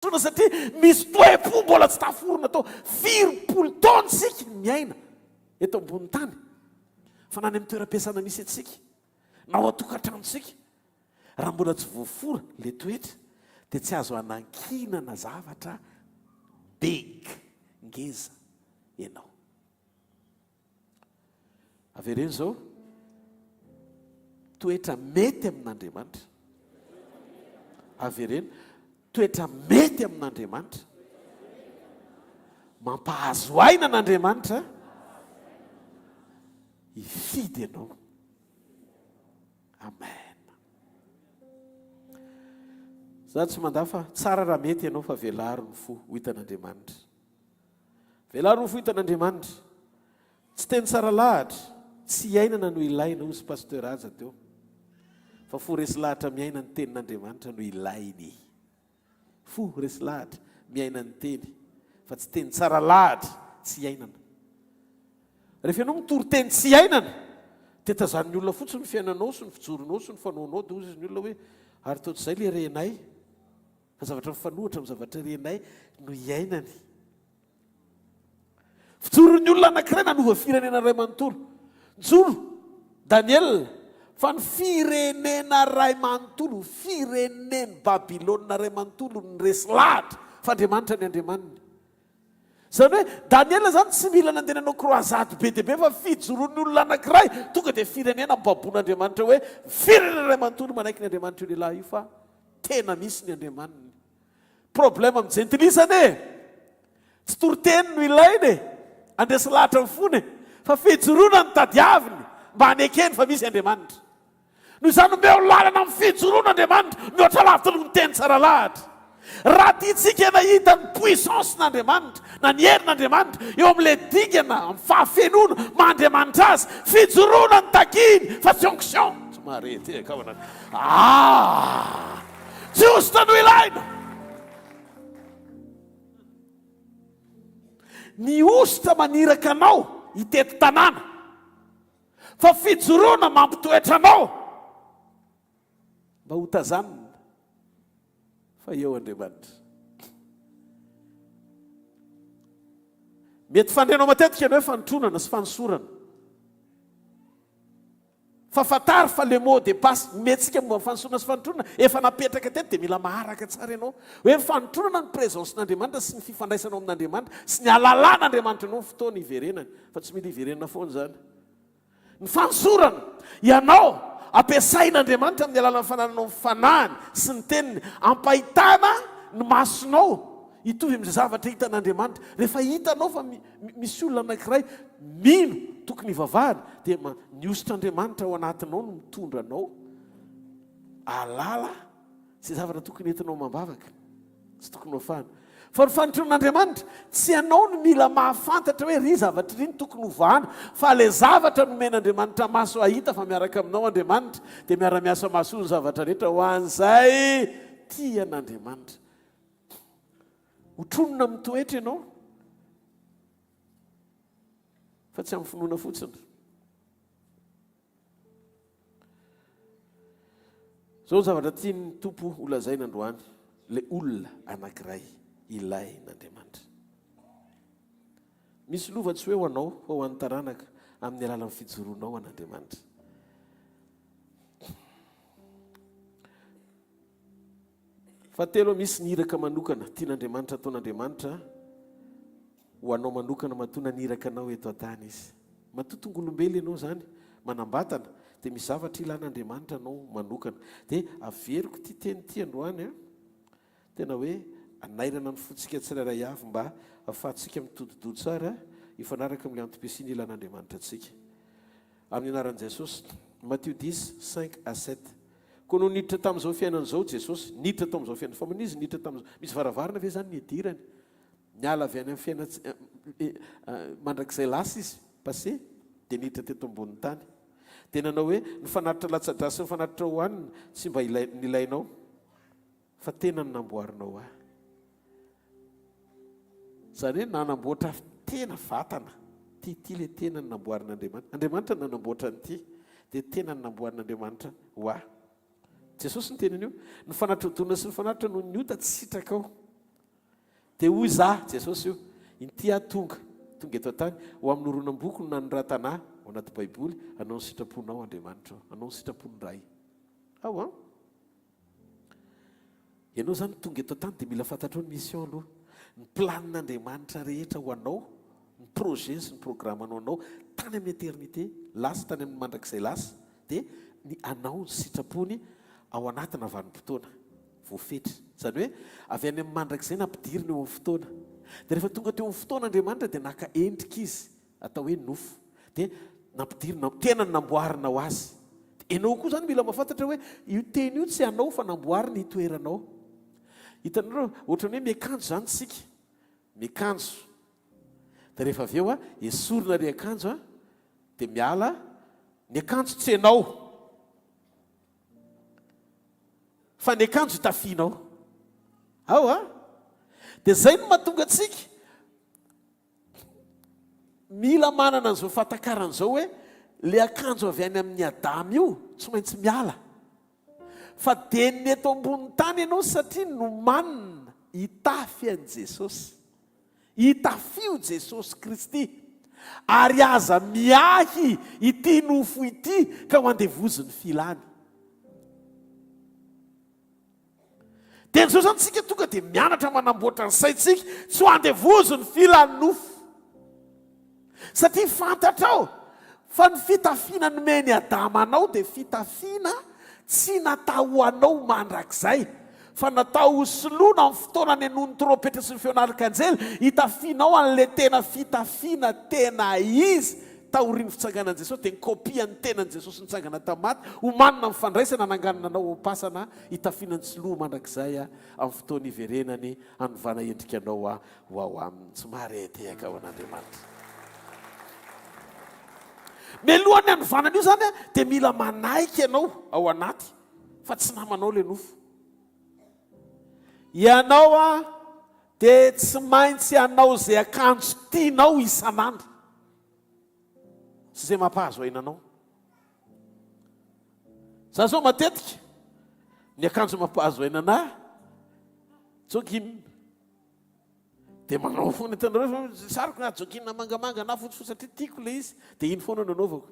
satria misy toe-po mbola tsy taforina tao 4 taona sika miaina eto ambony tany fa nany amin'ny toeram-piasana misy atsika na ao atokantranotsika raha mbola tsy voafora le toetra dia tsy azo anankinana zavatra bega ngeza ianao. Avereny zao toetra mety amin'Andriamanitra. Avereny toetra mety amin'Andriamanitra, mampahazo aina an'Andriamanitra hifidy ianao. Amen. Za tsy mandaa fa tsara raha mety ianao fa velaro ny fo ho hitan'Andriamanitra. Velaro ny fo hitan'Andriamanitra. Tsy teny tsara lahatra, tsy iainana no ilaina hozy pasteur aza teo. Fa fo resy lahatra miaina ny tenin'Andriamanitra no ilainy. Fo resy lahatra miaina ny teny fa tsy teny tsara lahatra tsy iainana. Rehefa ianao mitory teny tsy iainana dia tazan'ny olona fotsiny ny fiainanao sy ny fijoronao sy ny fanaonao dia hozy ny olona hoe ary toatr'izay le renay fa zavatra mifanohitra amin'ny zavatra renay no iainany. Fijoron'ny olona anankiray nanova firenena ray manontolo. Joro Daniel fa ny firenena ray manontolo, fireneny Babilôna ray manontolo ny resy lahatra fa Andriamanitra ny andriamaniny. Zany hoe Daniel zany tsy mila nandehananao croisade be dia be fa fijoron'ny olona anankiray tonga dia firenena mibaboan'Andriamanitra hoe firenena ray manontolo manaiky ny Andriamanitra io lehilahy io fa tena misy ny andriamaniny. Problème amin'ny gentilisany tsy toriteny no ilainy andresy lahatra mifony fa fijoroana ny tadiaviny mba hanekeny fa misy Andriamanitra. Noho izany meo lalana amin'ny fijoroan'Andriamanitra mihoatra lavitra no teny tsara lahatra. Raha tiantsika nahita ny puissance n'Andriamanitra na ny herin'Andriamanitra eo amin'ilay dingana amin'ny fahafenoana mandriamanitra azy, fijoroana ny takiny fa tsy onction. Tsy marety kavanana. Tsy ositra no ilaina. Ny ositra maniraka anao hitety tanàna fa fijoroana mampitoetra anao mba ho tazanina fa eo Andriamanitra. Mety fandrenao matetika ianao hoe fanotronana sy fanosorana fa fatary fa le mot de passe metsika momba fanosorana sy fanotronana efa napetraka teto dia mila maharaka tsara ianao hoe fanotronana ny présence n'Andriamanitra sy ny fifandraisanao amin'Andriamanitra sy ny alalàn'Andriamanitra ianao ny fotoana hiverenany fa tsy mila hiverenana foana zany. Ny fanosorana ianao ampiasain'Andriamanitra amin'ny alalan'ny fanananao ny fanahiny sy ny teniny ampahitana ny masonao hitovy amin'izay zavatra hitan'Andriamanitra. Rehefa hitanao fa misy olona anankiray mino tokony hivavahana dia ny ositr'Andriamanitra ao anatinao no mitondra anao alala izay zavatra tokony entinao mambavaka tsy tokony hofahana. Fa ny fanotronan'Andriamanitra tsy ianao no mila mahafantatra hoe ry zavatra ry ny tokony hovahana fa le zavatra nomen'Andriamanitra maso ahita fa miaraka aminao Andriamanitra dia miara-miasa maso ny zavatra rehetra ho an'izay tian'Andriamanitra. Hotronona mitoetra ianao fa tsy amin'ny finoana fotsiny. Zao zavatra tiany tompo holazaina androany, le olona anankiray ilain'Andriamanitra. Misy lova tsy hoe ho anao fa ho an'ny taranaka amin'ny alalan'ny fijoronao an'Andriamanitra. Fahatelo, misy ny iraka manokana tian'Andriamanitra ataon'Andriamanitra ho anao manokana mahatona ny iraka anao eto an-tany izy. Matotongolombely ianao zany manambatana dia misy zavatra ilan'Andriamanitra anao manokana. Dia averiko ty teny ty androany tena hoe anairana ny fotsika tsirairay avy mba ahafahantsika mitodododo tsara ifanaraka amin'ilay antom-piasiana ilan'Andriamanitra antsika. Amin'ny anaran'i Jesosy, Matthieu 10:5-7. Koa no niditra tamin'izao fiainan'izao Jesosy, niditra tao amin'izao fiainana. Fa manizy niditra tamin'izao, misy varavarana ve zany ny idirany? Niala avy any amin'ny fiaina mandrakizay lasa izy passé dia niditra teto ambonin'ny tany. Dia nanao hoe ny fanatitra latsadrasy sy ny fanatitra hohanina tsy mba nilainao fa tena ny namboarinao ahy. Zany hoe nanamboatra tena vatana ty le tena ny namboarin'Andriamanitra. Andriamanitra nanamboatra an'ity dia tena ny namboarin'Andriamanitra ho ahy. Jesosy ny tenany io, ny fanatitra odonana sy ny fanatitra no nyota tsy sitraka ao dia hoy za Jesosy io inty tonga eto tany ho amin'ny oronam-boky no nanoratana ao anaty baiboly anao ny sitraponao Andriamanitra anao ny sitrapony ray ao a ianao zany tonga eto tany dia mila fantatrao ny mission aloha ny planin'Andriamanitra rehetra ho anao ny projet sy ny programmanao anao tany amin'ny éternité lasa tany amin'ny mandrakizay lasa dia ny anao ny sitrapony ao anatina vanim-potoana voafetry zany hoe avy any amin'ny mandrakizay nampidiriny eo amin'ny fotoana dia rehefa tonga teo amin'ny fotoan'Andriamanitra dia naka endrika izy atao hoe nofo dia nampidirina tena namboarina ho azy ianao koa zany mila mahafantatra hoe io teny io tsy anao fa namboarina itoeranao hitanareo ohatrany hoe miakanjo zany tsika miakanjo dia rehefa avy eo esorina ry akanjo dia miala ny akanjo tsy anao fa ny akanjo tafianao ao dia zay no mahatonga antsika mila manana an'izao fahantakaran'izao hoe le akanjo avy any amin'ny Adama io tsy maintsy miala fa dia ny eto ambony tany ianao satria nomanina hitafy an'i Jesosy hitafio Jesosy Kristy ary aza miahy ity nofo ity ka ho andevozony filany dia nizao zany tsika tonga dia mianatra manamboatra ny saintsika tsy ho andevozony filany nofo satria fantatrao fa ny fitafiana nomeny Adama anao dia fitafiana tsy natao anao mandrakizay fa natao hosoloana amin'ny fotoana ny anony trompetra sy ny feon'arkanjely hitafianao an'le tena fitafiana tena izy taorian'ny fitsanganan Jesosy dia nikopia ny tenan'i Jesosy nitsangana tamaty ho manina amin'ny fandraisana nanganana anao pasana hitafianany soloa mandrakizay amin'ny fotoana iverenany anovana endrika anao ho ao aminy tsy maharetehaka ao an'Andriamanitra mialohan'ny anovanana io zany dia mila manaiky ianao ao anaty fa tsy namanao le nofo ianao dia tsy maintsy anao zay akanjo tianao isan'andro sy zay mampahazo ainanao za zao matetika ny akanjo mampahazo ainana jogging dia manao foana hitanareo saroko na jogging mangamanga na fotsifotsy satria tiako le izy dia iny foana nanaovako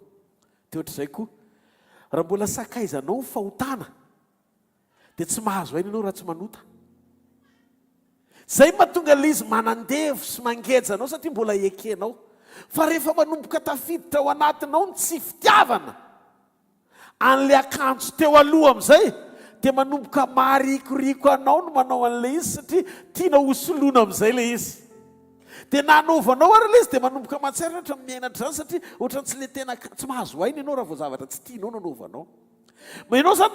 dia ohatr'izay koa raha mbola sakaizanao ny fahotana dia tsy mahazo aina ianao raha tsy manota zay mahatonga le izy manandevo sy mangeja anao satria mbola ekenao fa rehefa manomboka tafiditra ao anatinao ny tsy fitiavana an'le akanjo teo aloha amin'izay dia manomboka maharikoriko anao no manao an'le izy satria tiana hosoloana amin'izay le izy dia nanovanao ary le izy dia manomboka mahatsara ohatra miainatra zany satria ohatrany tsy le tena tsy mahazo aina ianao raha vao zavatra tsy tianao nanovanao ma ianao zany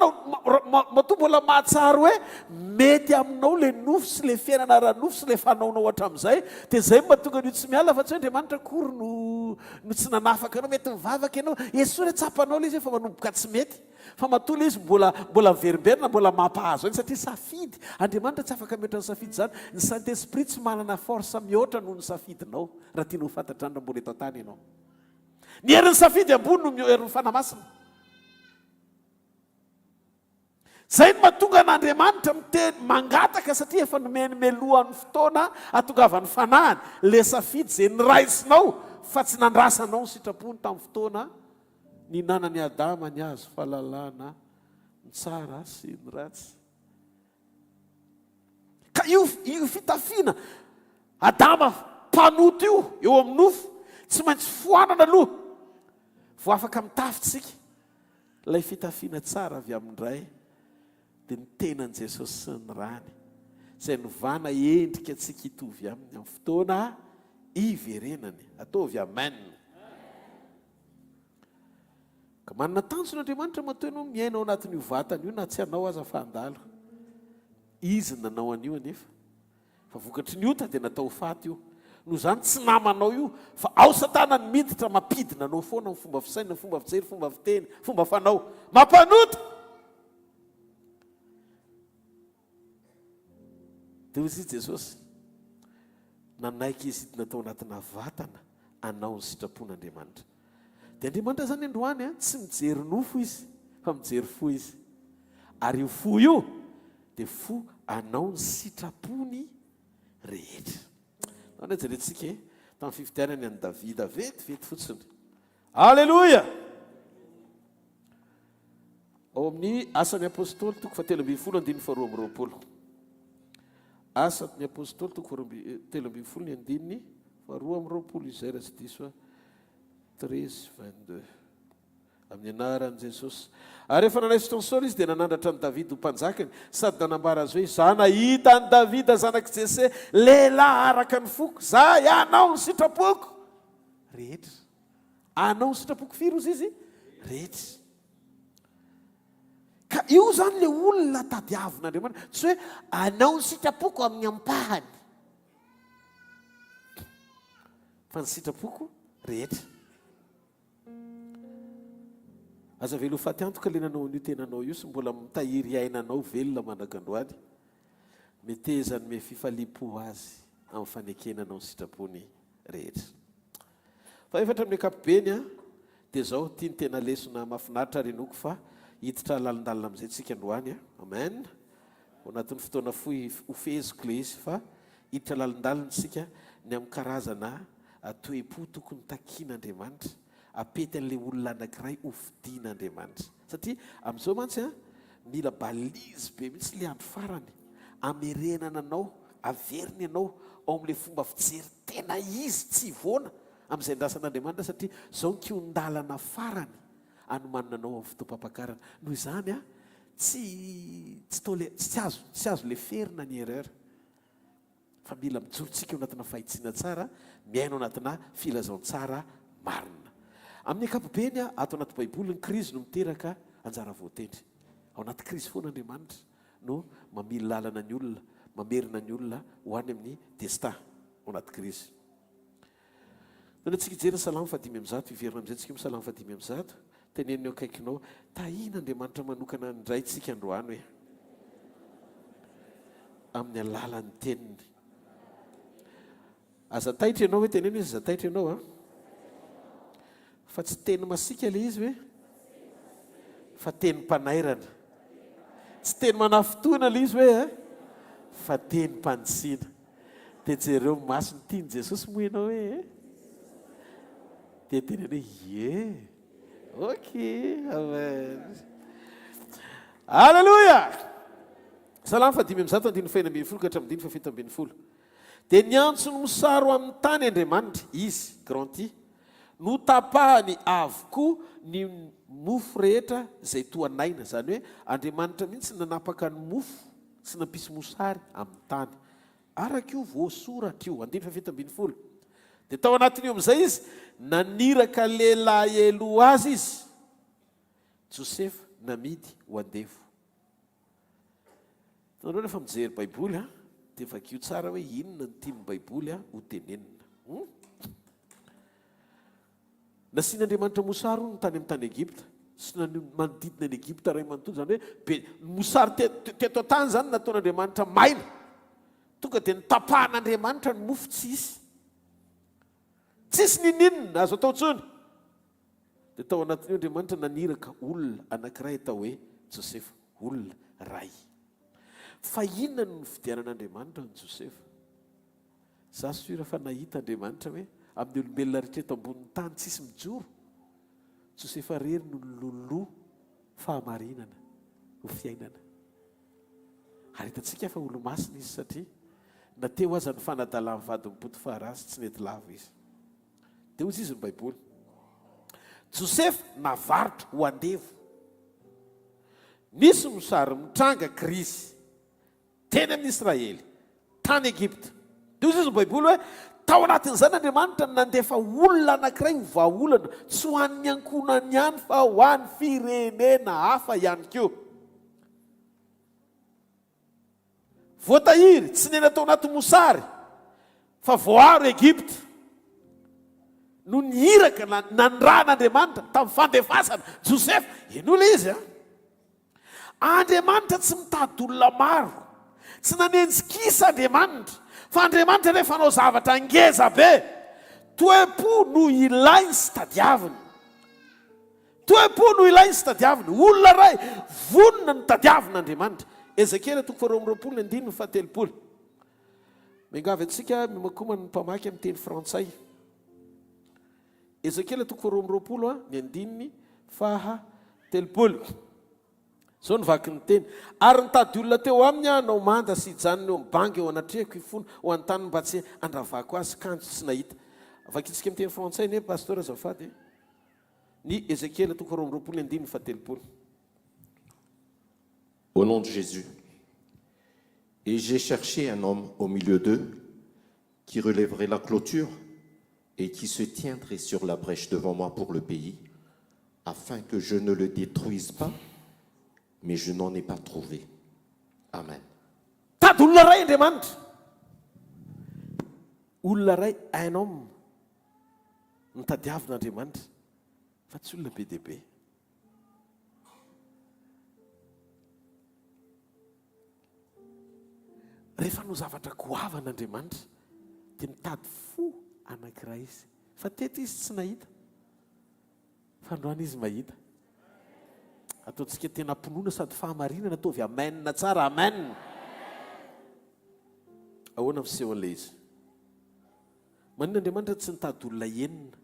mato mbola mahatsara hoe mety aminao le nofo sy le fiainana ranofo sy le fanaonao ohatra amin'izay dia zay mahatonga an'io tsy miala fa tsy hoe Andriamanitra kory no tsy nanafaka anao mety mivavaka ianao esoa le tsapanao le izy fa manomboka tsy mety fa matoa le izy mbola miverimberina mbola mampahazo ainy satria safidy Andriamanitra tsy afaka mihoatra ny safidy zany ny Saint Esprit tsy manana force mihoatra noho ny safidinao raha tianao fantatra any raha mbola eto an-tany ianao ny herin'ny safidy ambony no herin'ny fanamasina zay no mahatonga an'Andriamanitra miteny mangataka satria efa nomeny melohan'ny fotoana atongavany fanahany le safidy zay niraisinao fa tsy nandrasanao ny sitrapony tamin'ny fotoana ny nanany Adama ny azo fahalalana ny tsara sy ny ratsy ka io fitafiana Adama mpanoto io eo amin'ny nofo tsy maintsy foanana aloha vo afaka mitafitsika ilay fitafiana tsara avy amin'ndray dia ny tenan'i Jesosy sy ny rany izay novana endrika antsika hitovy aminy amin'ny fotoana iverenany ataovy amen ka manana tanjon'Andriamanitra matoa ianao miaina ao anatin'io vatana io na tsy anao aza fandalo izy nanao an'io anefa fa vokatry ny ota dia natao faty io no zany tsy namanao io fa ao satana ny miditra mampidina anao foana ny fomba fisaina fomba fijery fomba fiteny fomba fanao mampanota dia hoy izy Jesosy nanaiky izy natao anatina vatana anao ny sitrapon'Andriamanitra dia Andriamanitra zany androany tsy mijery nofo izy fa mijery fo izy ary io fo io dia fo anao ny sitrapony rehetra Ana jerentsika tamin'ny fifidianany any Davida vetivety fotsiny. Alleloia. Ao amin'ny asan'ny apôstôly toko 8:3-20. Asan'ny apôstôly toko 8:3-20. Izay raha tsy diso 13:22. Amin'ny anaran'i Jesosy. Ary rehefa nanaisy fotoana izy dia nanandratra ny Davida ho mpanjakany, sady nanambara azy hoe, za nahita ny Davida zanaky Jese, lehilahy araka ny foko, za anao ny sitrapoko rehetra. Anao ny sitrapoko firy ozy izy rehetra. Ka io zany le olona tadiavin'Andriamanitra, tsy hoe anao ny sitrapoko amin'ny ampahany, fa ny sitrapoko rehetra. Aza velo faty antoka le nanao an'io tenanao io sy mbola mitahiry ainanao velona mandrakandroany. Metezany me fifalipo azy amin'ny fanekenanao ny sitrapony rehetra. Fa efatra amin'ny ankapobeny dia zao tiany tena lesona mahafinaritra renoko fa hiditra lalindalina amin'izay tsika androany. Amen. Ao anatin'ny fotoana ofeziko le izy fa hiditra lalindalina tsika ny amin'ny karazana toe-po tokony takian'Andriamanitra apety an'ilay olona anankiray hofidian'Andriamanitra. Satria amin'izao mantsy mila balizy be mihitsy le andro farany amerenana anao, averiny anao ao amin'ilay fomba fijery tena izy tsy voana amin'izay ndrasan'Andriamanitra, satria zao ny kiondalana farany anomanina anao amin'ny fotoam-pampakarana. Noho izany tsy azo le ferina ny erreur, fa mila mijorontsika eo anatina fahitsiana tsara, miaino anatina filazaon-tsara marina. Amin'ny ankapobeny ato anaty baiboly ny krizy no miteraka anjara voatendry. Ao anaty krizy foana Andriamanitra no mamily lalana ny olona, mamerina ny olona ho any amin'ny destin ao anaty krizy. Nona tsika hijery Salamo 5:1, iverina amin'izay tsika Salamo 5:1. Teneniny eo akaikinao, tahina Andriamanitra manokana indray tsika androany hoe amin'ny alalan'ny teniny. Aza taitra ianao hoe teneny izy, aza taitra ianao fa tsy teny masika le izy hoe, fa teny mpanairana. Tsy teny manafotona le izy hoe fa teny mpanitsina. Dia jereo masiny tiany Jesosy moa ianao hoe dia teny hoe ok, amen. Alleluia. Salamo 5:1-5:20. Dia niantsony mosaro amin'ny tany Andriamanitra izy granty, no tapahany avokoa ny mofo rehetra izay toanaina. Zany hoe Andriamanitra mihitsy nanapaka ny mofo sy nampisy mosary amin'ny tany. Araka io voasoratra io 5:20. Dia tao anatin'io amin'izay izy naniraka lehilahy elo azy izy, Josefa namidy ho andevo. Tanareo rehefa mijery baiboly dia vakio tsara hoe inona ny tian'ny baiboly ho tenenina. Nasian'Andriamanitra mosary ny tany amin'ny tany Egipta sy manodidina ny Egipta ray manontolo, zany hoe mosary teto an-tany zany nataon'Andriamanitra maina, tonga dia nitapahan'Andriamanitra ny mofo tsisy nininina azo atao tsony. Dia tao anatin'io Andriamanitra naniraka olona anankiray atao hoe Josefa, olona ray. Fa inona no fidianan'Andriamanitra ny Josefa? Za sura fa nahita Andriamanitra hoe amin'ny olombelona rehetra eto ambonin'ny tany tsisy mijoro, Josefa rery no loloa fahamarinana ho fiainana. Ary hitantsika fa olo-masina izy, satria nateo aza ny fanadalan'ny vadiny Potifara azy tsy nety lava izy. Dia ozy izy ny baiboly, Josefa navarotra ho andevo, nisy mosary mitranga krizy teny amin'ny Israely, tany Egipta. Dia ozy izy ny baiboly hoe tao anatin'izany Andriamanitra nandefa olona anankiray ho vahaolana, tsy ho an'ny ankonany ihany fa ho an'ny firenena hafa ihany koa. Voatahiry tsy nena tao anaty mosary fa voaro Egipta no nihiraka nanran'Andriamanitra tamin'ny fandefasana Josefa. Ino le izy Andriamanitra tsy mitady olona maro, tsy nanenjikisa Andriamanitra, fa Andriamanitra rehefa anao zavatra ngeza be, toe-po no ilainy sy tadiaviny. Toe-po no ilainy sy tadiaviny. Olona ray vonona no tadiavin'Andriamanitra. Ezekiel 2:20. Miangavy antsika mimakoma ny mpamaky amin'ny teny frantsay. Ezekela toko faharoa amby roapolo ny andininy fahatelopolo. Zao nivaky ny teny. Ary nitady olona teo aminy nao manda sy hijanona eo amin'ny bangy eo anatrehako hifono ho an-tany mba tsy andravako azy kanjo tsy nahita. Vakitsika amin'ny teny frantsay ne pasteur azafady. Ni Ezekela toko faharoa amby roapolo ny andininy fahatelopolo. Au nom de Jésus. Et j'ai cherché un homme au milieu d'eux qui relèverait la clôture et qui se tiendrait sur la brèche devant moi pour le pays, afin que je ne le détruise pas, mais je n'en ai pas trouvé. Amen. Tady olona ray Andriamanitra. Olona ray un homme nitadiavin'Andriamanitra fa tsy olona be dia be. Rehefa no zavatra goavan'Andriamanitra dia mitady fo anankiray izy. Fa teto izy tsy nahita. Fa androany izy mahita. Ataontsika tena mponoana sady fahamarinana ataovy amen tsara, amen. Ahoana miseho an'ilay izy? Manina Andriamanitra tsy nitady olona enina.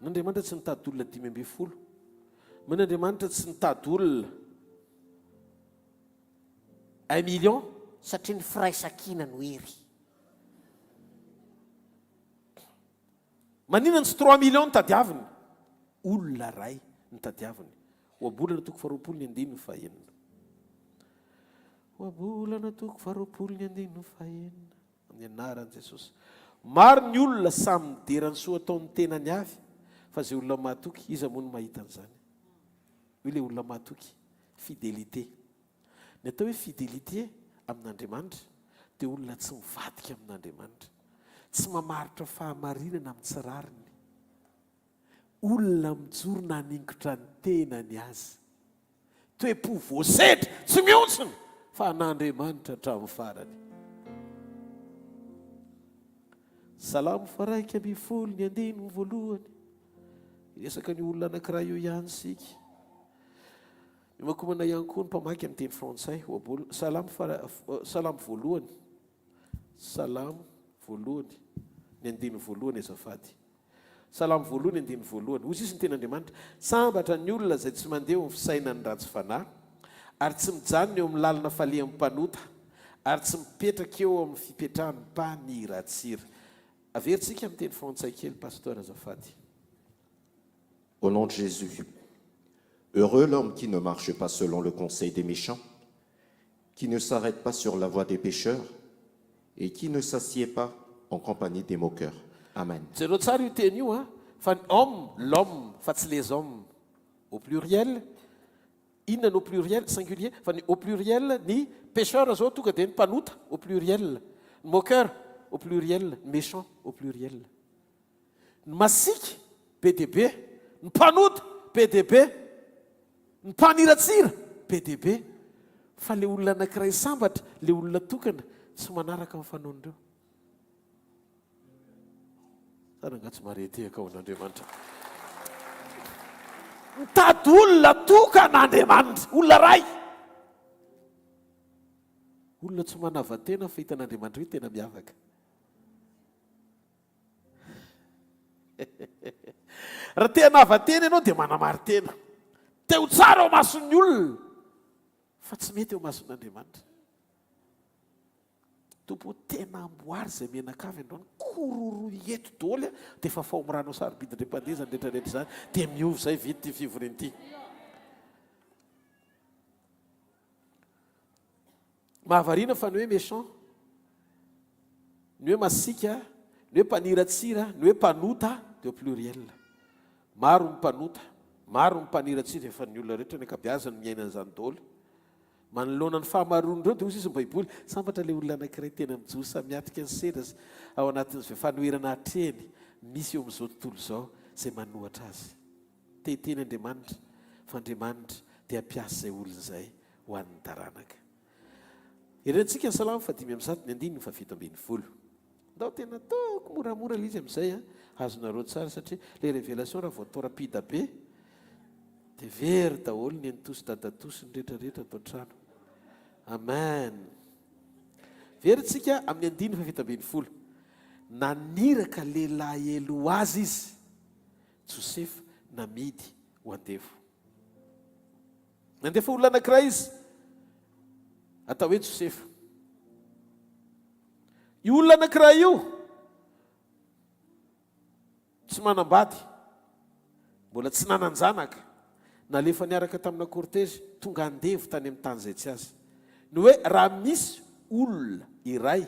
N'Andriamanitra tsy nitady olona 5 Manina Andriamanitra tsy nitady olona 1 million satria ny firaisan-kina no hery. Maninona tsy 3 millions nitadiaviny? Olona ray nitadiaviny. Oabolana toko faharoapolo ny andininy fahaenina. Oabolana toko faharoapolo ny andininy fahaenina. Amin'ny anaran'i Jesosy. Maro ny olona samy miderany soa ataon'ny tenany avy, fa izay olona mahatoky iza moa no mahita an'izany. Io ilay olona mahatoky, fidélité. Ny atao hoe fidélité amin'Andriamanitra dia olona tsy mivadika amin'Andriamanitra, tsy mamaritra fahamarinana amin'ny tsirariny, olona mijorona haningotra ny tenany azy, toe-po voasedra tsy miontsona fa an'Andriamanitra hatramin'ny farany. Salamo faraika amby folo ny andininy voalohany. Resaka ny olona anankiray io ihany sika. Makomana ihany koa ny mpamaky amin'ny teny frantsay. Salamo voalohany. Salamo voalohany ny andininy voalohany azafady. Salamo voalohany ny andininy voalohany. Hoy izy ny ten'Andriamanitra, sambatra ny olona izay tsy mandeha eo amin'ny fisainany ratsy fanahy, ary tsy mijanona eo amin'ny lalina falehan'ny mpanota, ary tsy mipetraka eo amin'ny fipetrahan'ny mpaniratsira. Averintsika amin'ny teny frantsay kely pasteur azafady. Au nom de Jésus. Heureux l'homme qui ne marche pas selon le conseil des méchants, qui ne s'arrête pas sur la voie des pécheurs et qui ne s'assied pas en compagnie des moqueurs. Amen. Jereo tsara io teny io fa homme, l'homme, fa tsy les hommes au pluriel. Inona no pluriel singulier fa au pluriel ny pécheur zao tonga dia ny mpanota au pluriel, ny moqueur au pluriel, ny méchant au pluriel. Ny masika be dia be, ny mpanota be dia be, ny mpaniratsira be dia be, fa le olona anankiray sambatra, le olona tokana tsy manaraka amin'ny fanaon'ireo. Sana nga tsy maretehaka ao an'Andriamanitra. Mitady olona tokan'Andriamanitra, olona ray. Olona tsy manava-tena fa hitan'Andriamanitra io tena miavaka. Raha te hanava-tena ianao dia manamary-tena. Teo tsara ao mason'ny olona fa tsy mety ao mason'Andriamanitra. Tompo tena amboary izay menakavy androany, kororo eto daholo dia efa fao miranao sarobidin-dre-mpandeha rehetrarehetra izany dia miovy izay vity ty fivoriny ity. Mahavariana fa ny hoe méchant, ny hoe masika, ny hoe mpaniratsira, ny hoe mpanota dia au pluriel. Maro ny mpanota, maro ny mpaniratsira efa ny olona rehetra ny ankabeazany miaina an'izany daholo. Manoloana ny fahamaroan'ireo dia hozy izy ny Baiboly, sambatra ilay olona anankiray tena mijoro samiatrika ny sedra ao anatin'ny fanoherana hatreny, misy eo amin'izao tontolo izao izay manohatra azy. Teteny Andriamanitra fa Andriamanitra dia hampiasa izay olona izay ho an'ny taranaka. Herentsika ny Salamo 5:7 ny andininy 7:20. Ndao tena ataoko moramora ilay izy amin'izay azonareo tsara satria ilay révélation raha vao torapida be dia very daholo ny antosi dadatosy ny rehetrarehetra atao trano. Amen. Verytsika amin'ny 5:70. Naniraka lehilahy elo azy izy, Josefa namidy ho andevo. Nandefa olona anankiray izy, atao hoe Josefa. Io olona anankiray io tsy manambady, mbola tsy nanan-janaka, nalefa niaraka tamina kortezy tonga andevo tany amin'ny tany izay tsy azy. Ny hoe raha misy olona iray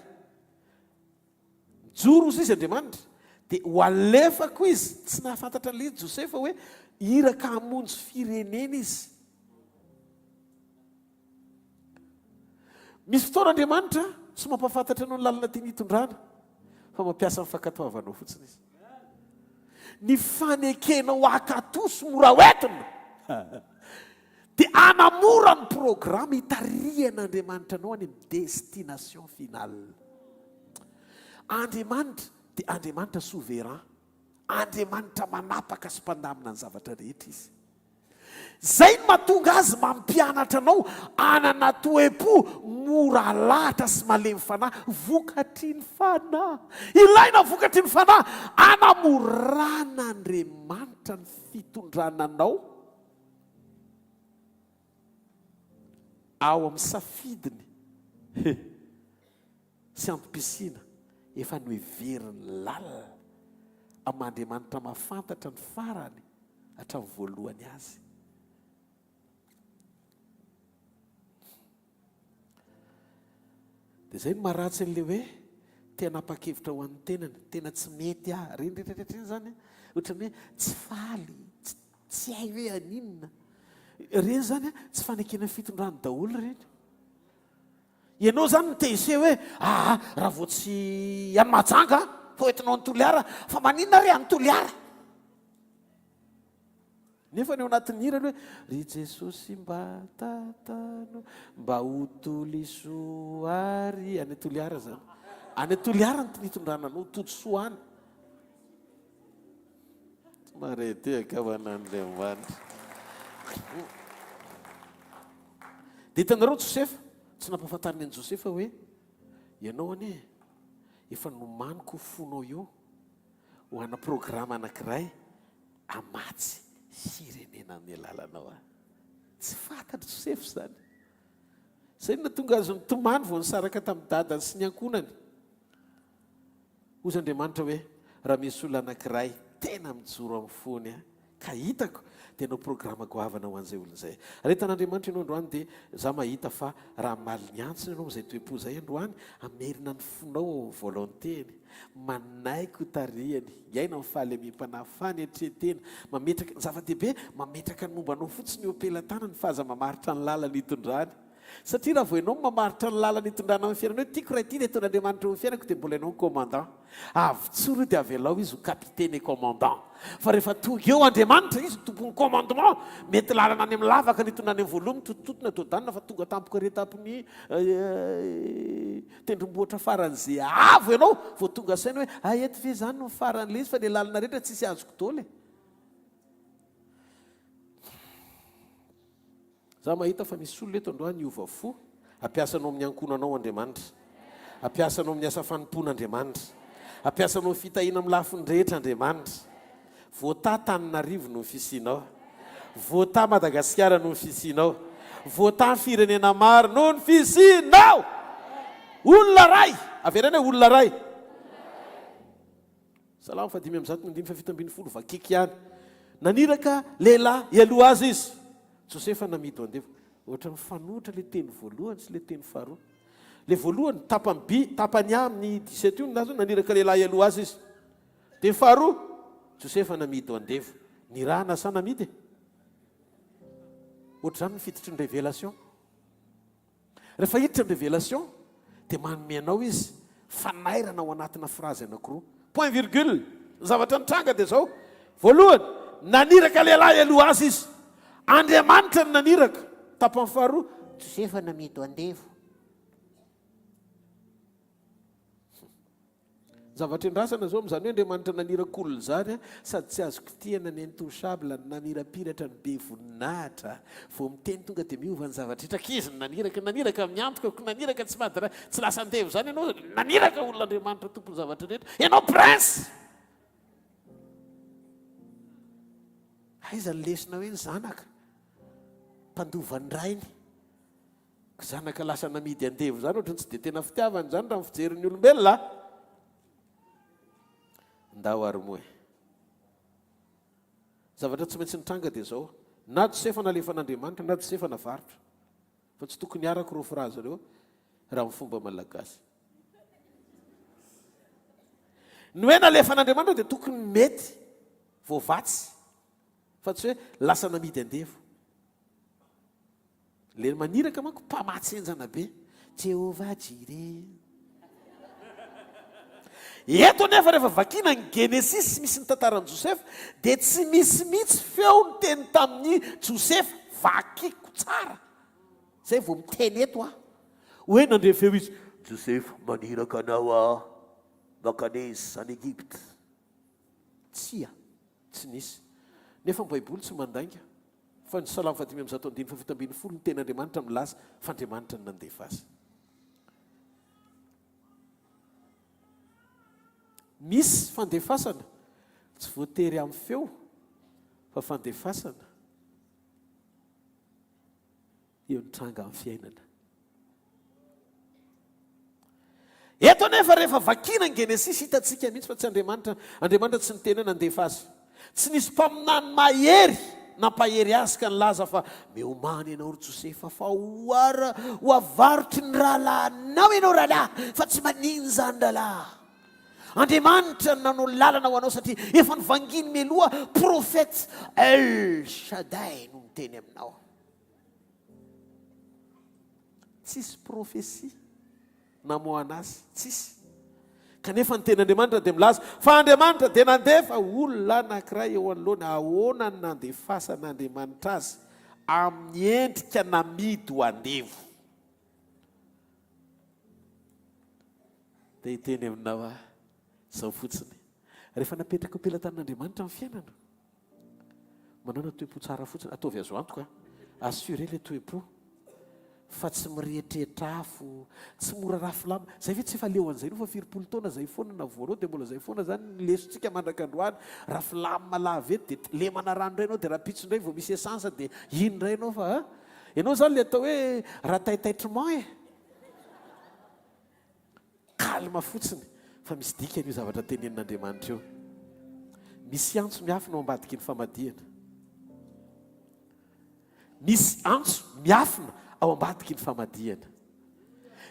joro ozy izy Andriamanitra, dia ho alefako izy, tsy nahafantatra an'ilay Josefa hoe iraka hamonjy firenena izy. Misy fotoana Andriamanitra tsy mampafantatra anao ny lalana tiany hitondrana, fa mampiasa ny fankatoavanao fotsiny izy. Ny fanekenao akatosy mora hoentina dia anamora ny programa hitarihan'Andriamanitra anao any amin'ny destination finale. Andriamanitra dia Andriamanitra souverain, Andriamanitra manapaka sy mpandamina ny zavatra rehetra izy. Zay no mahatonga azy mampianatra anao anana toe-po mora lahatra sy malemy fanahy, vokatry ny fanahy. Ilaina vokatry ny fanahy, anamorana Andriamanitra ny fitondrananao ao amin'ny safidiny sy antom-pisiana efa noheveriny lalina amin'Andriamanitra mahafantatra ny farany hatramin'ny voalohany azy. Dia zay no maharatsy an'ilay hoe tena apa-kevitra ho an'ny tenany, tena tsy mety reny rehetrarehetra iny zany, ohatran'ny hoe tsy faly, tsy hay hoe aninona. Reny zany tsy fanekena fitondrany daholo reny. Ianao zany miteze hoe raha vao tsy any majanga fa hoentinao ny toliara, fa maninona re any toliara? Nefa ny ao anatin'ny hirany hoe ry Jesosy mba tatano mba ho tolisoary, any toliara zany. Any toliara ny nitondrananao totosoany. Marety akavan'Andriamanitra. Dia hitanareo Josefa, tsy nampahafantariny an'i Josefa hoe ianao anie efa nomaniko fonao io ho ana programa anankiray amatsy firenena amin'ny alalanao. Tsy fantatra Josefa zany. Zay no tonga azy nitomany vao nisaraka tamin'ny dadany sy ny ankonany. Ozy Andriamanitra hoe raha misy olona anankiray tena mijoro amin'ny fony ka hitako dia nao programa goavana ho an'izay olona izay. Rehetan'Andriamanitra ianao androany dia za mahita fa raha malinyantsina ianao izay toe-po izay androany, amerina ny fonao ao amin'ny volontény, manaiko tarihany, iaina mifaly amim-panahy fanetretena, mametraka ny zava-dehibe, mametraka ny mombanao fotsiny eo am-pelantanany fahaza mamaritra ny lalana hitondrany. Satria raha vao ianao mamaritra ny lalana hitondrana amin'ny fiainana hoe tiako raha ity ny ataon'Andriamanitra eo amin'ny fiainako dia mbola ianao ny commandant. Avy tsoro dia avelao izy ho capitaine et commandant. Fa rehefa tonga eo Andriamanitra izy tompon'ny commandement, mety lalana any amin'ny lavaka ny hitondrana amin'ny voalohany totototona todanina fa tonga tampoka retapony tendrombohitra faran'izay avo ianao vao tonga saina hoe eto ve zany no faran'ilay izy fa ilay lalana rehetra tsisy azoko tole. Za mahita fa misy olona eto androany hiova fo, ampiasanao amin'ny ankonanao Andriamanitra, ampiasanao amin'ny asa fanompon'Andriamanitra, ampiasanao amin'ny fitahiana amin'ny lafiny rehetra Andriamanitra. Voata Tananarivo no fisianao, voata Madagasikara no fisianao, voata firenena maro no fisianao. Olona ray, averana hoe olona ray. Salamo 5:5-5:70 vakika ihany. Naniraka lehilahy aloha azy izy. Josefa namidy ho andevo. Ohatra mifanohitra ilay teny voalohany sy ilay teny faharoa. Ilay voalohany tapany A amin'ny 17 io nazo naniraka lehilahy aloha azy izy. Teny faharoa, Josefa namidy ho andevo. Ny raha nasa namidy. Ohatra zany mifititry ny révélation. Rehefa hiditra ny révélation dia manome anao izy fanairana ao anatina frazy anankiroa. Point virgule. Zavatra nitranga dia zao. Voalohany, naniraka lehilahy aloha azy izy. Andriamanitra ny naniraka. Tapany faharoa, Josefa namidy ho andevo. zavatra endrasana zao amin'izany hoe Andriamanitra nanirakolona zany a, sady tsy azoko tiana ny intouchable namirapiratra ny be voninahitra vao miteny tonga dia miova ny zavatra izy naniraka miantoka naniraka tsy madira tsy lasa andevo zany ianao naniraka olon'Andriamanitra tompony zavatra rehetra ianao prince aiza ny lesina hoe ny zanaka mpandovan'ny rainy zanaka lasa namidy andevo zany ohatrany tsy dia tena fitiavany zany raha ny fijerin'ny olombelona ndao ary moe zavatra tsy maintsy nitranga dia zao na Josefa nalefa n'Andriamanitra na Josefa navarotra fa tsy tokony hiarako reo frazy reo raha ny fomba malagasy ny hoe nalefa n'Andriamanitra dia tokony mety voavatsy fa tsy hoe lasa namidy andevo le maniraka manko mpamatsy-enjana be Jehovah Jireh. Eto nefa rehefa vakina ny Genesis misy ny tantaran'i Josefa dia tsy misy mihitsy feo ny teny tamin'ny Josefa vakiko tsara zay vao miteny eto hoe nandre feo izy Josefa maniraka anao makanezy any Egypte tsy nisy nefa ny Baiboly tsy mandainga fa ny Salamo 5:1-7 ny ten'Andriamanitra milaza fa Andriamanitra ny nandefa azy. Misy fandefasana tsy voatery amin'ny feo fa fandefasana eo nitranga amin'ny fiainana. Eto nefa rehefa vakina ny Genesis hitantsika mihitsy fa tsy Andriamanitra tsy niteny hoe nandefa azy. Tsy nisy mpaminany mahery nampahery azy ka nilaza fa miomany ianao ry Josefa fa ho avarotry ny rahalahinao ianao rahalahy fa tsy manino zany rahalahy. Andriamanitra nanao lalana ho anao satria efa nivanginy meloha prophète El Shaddai no miteny aminao. Tsisy prophétie namoana azy, tsisy. Kanefa ny ten'Andriamanitra dia milaza fa Andriamanitra dia nandefa olona anankiray eo anoloany ahoana ny nandefasan'Andriamanitra azy amin'ny endrika namidy ho andevo. Dia hiteny aminao zao fotsiny rehefa napetraka ampelantan'Andriamanitra amin'ny fiainana manana toe-po tsara fotsiny ataovy azo antoka assure le toe-po fa tsy mirehetrehitra afo tsy mora rafilama zay ve tsy efa leo an'izay no fa 20 taona zay foana na voarao dia mbola zay foana zany lesontsika mandrakandroany rafilama lavety dia lemana rano indray ianao dia raha pitso indray vao misy esansa dia ino indray ianao fa ianao zany le atao hoe rataitaitrement kalma fotsiny fa misy dikany io zavatra tenenin'Andriamanitra io. Misy antso miafina ao ambadiky ny famadihana. Misy antso miafina ao ambadiky ny famadihana.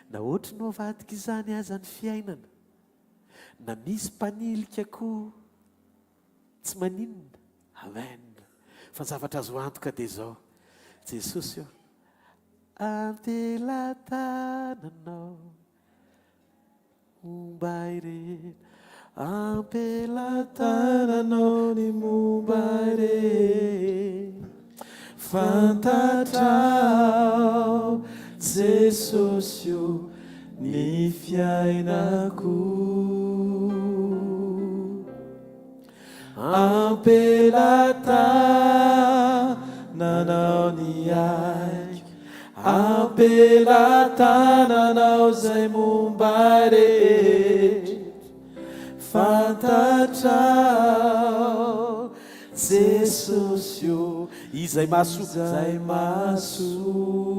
Na ohatra no avadika izany aza ny fiainana, na misy mpanilika koa tsy maninona. Amen. Fa ny zavatra azo antoka dia zao. Jesosy io ampelatananao momba ireny, ampelatananao ny momba ireny, fantatrao Jesosy io ny fiainako, ampelatananao ny aiko, ampelatananao zay momba rehetra, fantatrao Jesosy io izay mahasoa, izay mahasoa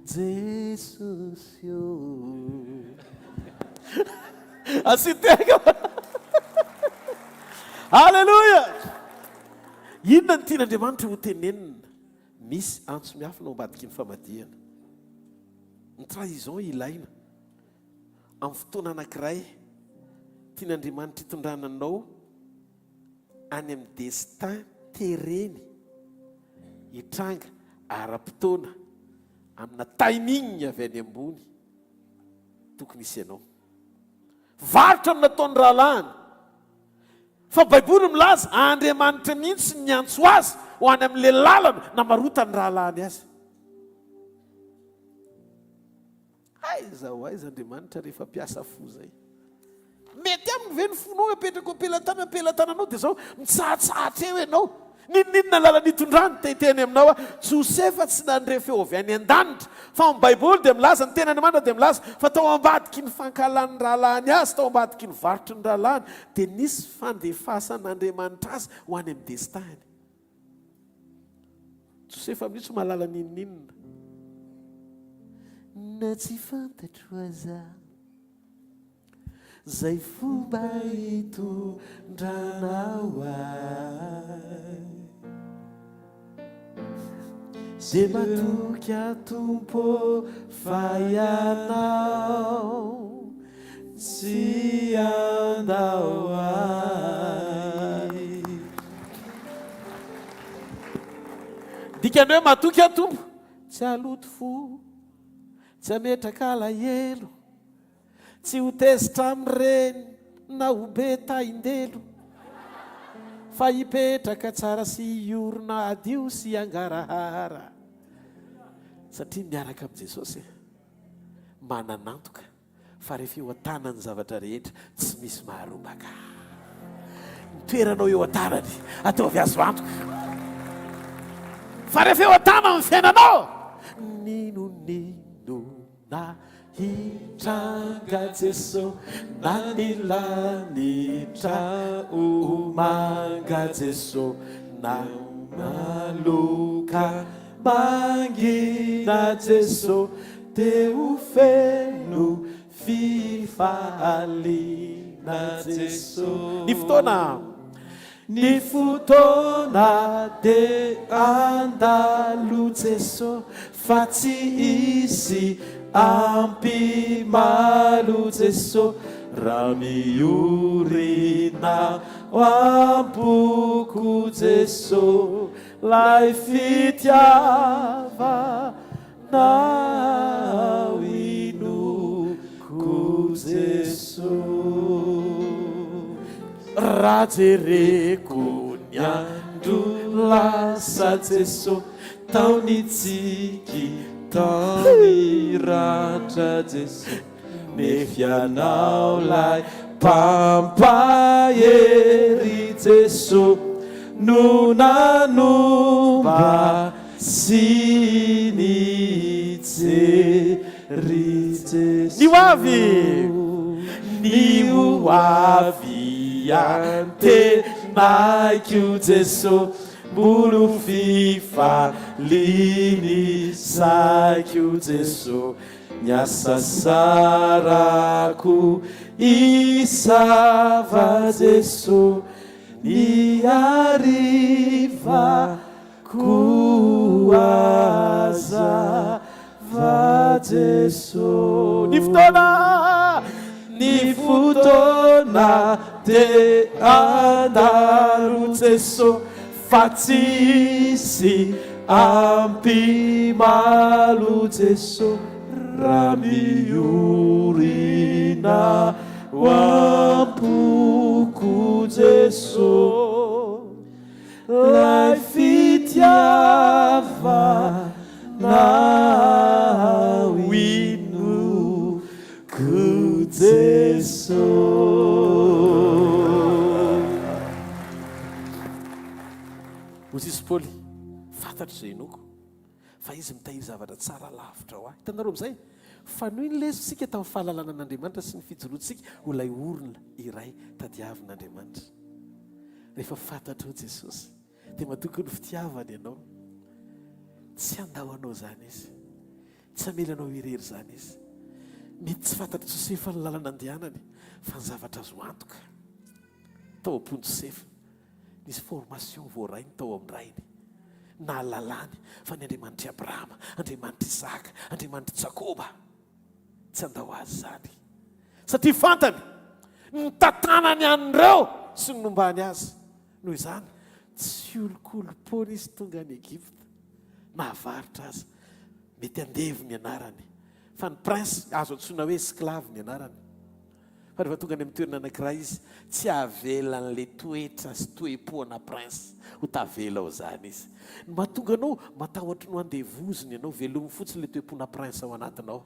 Jesosy io. Asitega. Halleluja. Inona ny tian'Andriamanitra ho tenenina? Misy antso miafina ao ambadiky ny famadihana. Ny trahison ilaina amin'ny fotoana anankiray tian'Andriamanitra hitondrananao any amin'ny destin tereny hitranga ara-potoana amina timing avy any ambony tokony hisy ianao. Varotra no nataony rahalahiny fa Baiboly milaza Andriamanitra mihitsy ny antso azy ho any amin'ile lalana namarotany rahalahiny azy. aiza Andriamanitra rehefa piasa fo zay. Mety aminy ve ny fonao apetraka ampelantananao dia zao mitsahatsahatra eo ianao. Ninninona lala nitondrany teteny aminao Josefa tsy nandrefy eo avy any an-danitra fa amin'ny baiboly dia milaza ny tena Andriamanitra dia milaza fa tao ambadiky ny fankalany rahalany azy tao ambadiky ny varotry ny rahalany dia nisy fandefasan'Andriamanitra azy ho any amin'ny destiny. Josefa amin'io tsy mahalala ninninna na tsy fantatro aza zay fomba hitondranao ahy zay matoky atompo fa ianao tsy andao ahy. Dikany hoe matoky atompo tsy aloto fo tsy ametraka alahelo tsy ho tezitra amin'ireny na ho be taindelo fa hipetraka tsara sy hiorina adio sy angarahara satria miaraka amin'i Jesosy mananantoka fa rehefa eo an-tanany zavatra rehetra tsy misy maharombaka. Toeranao eo an-tanany ataovy azo antoka fa rehefa eo an-tanany fiainanao ninonino na hitranga Jesosy na nilanitra omanga Jesosy na maloka mangina Jesosy teo feno fifaliana Jesosy. Ny fotoana dia andalo Jesosy fa tsy isy ampimalo Jesosy raha miorina ampoko Jesosy lay fitiavanao inoko Jesosy. Raha jereko ny andro lasa Jesosy tao nitsiky tao niratra Jesosy nefianao lay pampahery Jesosy no nanomba sy nijery Jesosy. Ny oavy antenaiko Jesosy mbolo fifaliny saiko Jesosy niasa sarako isava Jesosy ny arivako azava Jesosy. Ny fotoana dia andalo Jesosy fa tsy isy ampimalo Jesosy raha miorina ampoko Jesosy lay fitiavanao inoko Jesosy. Mozisy Paoly fantatro izay inoko fa izy mitahiry zavatra tsara lavitra ho ahy. Hitanareo amin'izay fa noho ny lesitsika tamin'ny fahalalana an'Andriamanitra sy ny fijoroantsika ho lay orona iray tadiavin'Andriamanitra. Rehefa fantatro Jesosy dia matoky ny fitiavany ianao tsy andao anao zany izy, tsy amelanao irery zany izy. Mety tsy fantatro Josefa ny lalana andehanany fa ny zavatra azo antoka tao am-pony Josefa nisy formation voarainy tao amin'ny rainy na lalany fa ny Andriamanitra Abrahama, Andriamanitra Isaka, Andriamanitra Jakoba tsy andao azy zany satria fantany ny tantanany an'ireo sy ny nombany azy. Noho izany tsy olokolopona izy tonga any Egypta mahavaritra azy mety andevo ny anarany fa ny prince azo antsoina hoe esclave ny anarany fa rehefa tonga any amin'ny toerana anankiray izy tsy avelan'le toetra sy toe-poana prince ho tavela ao zany izy. Mahatonga anao matahotra no andevoziny ianao velomy fotsiny le toe-pona prince ao anatinao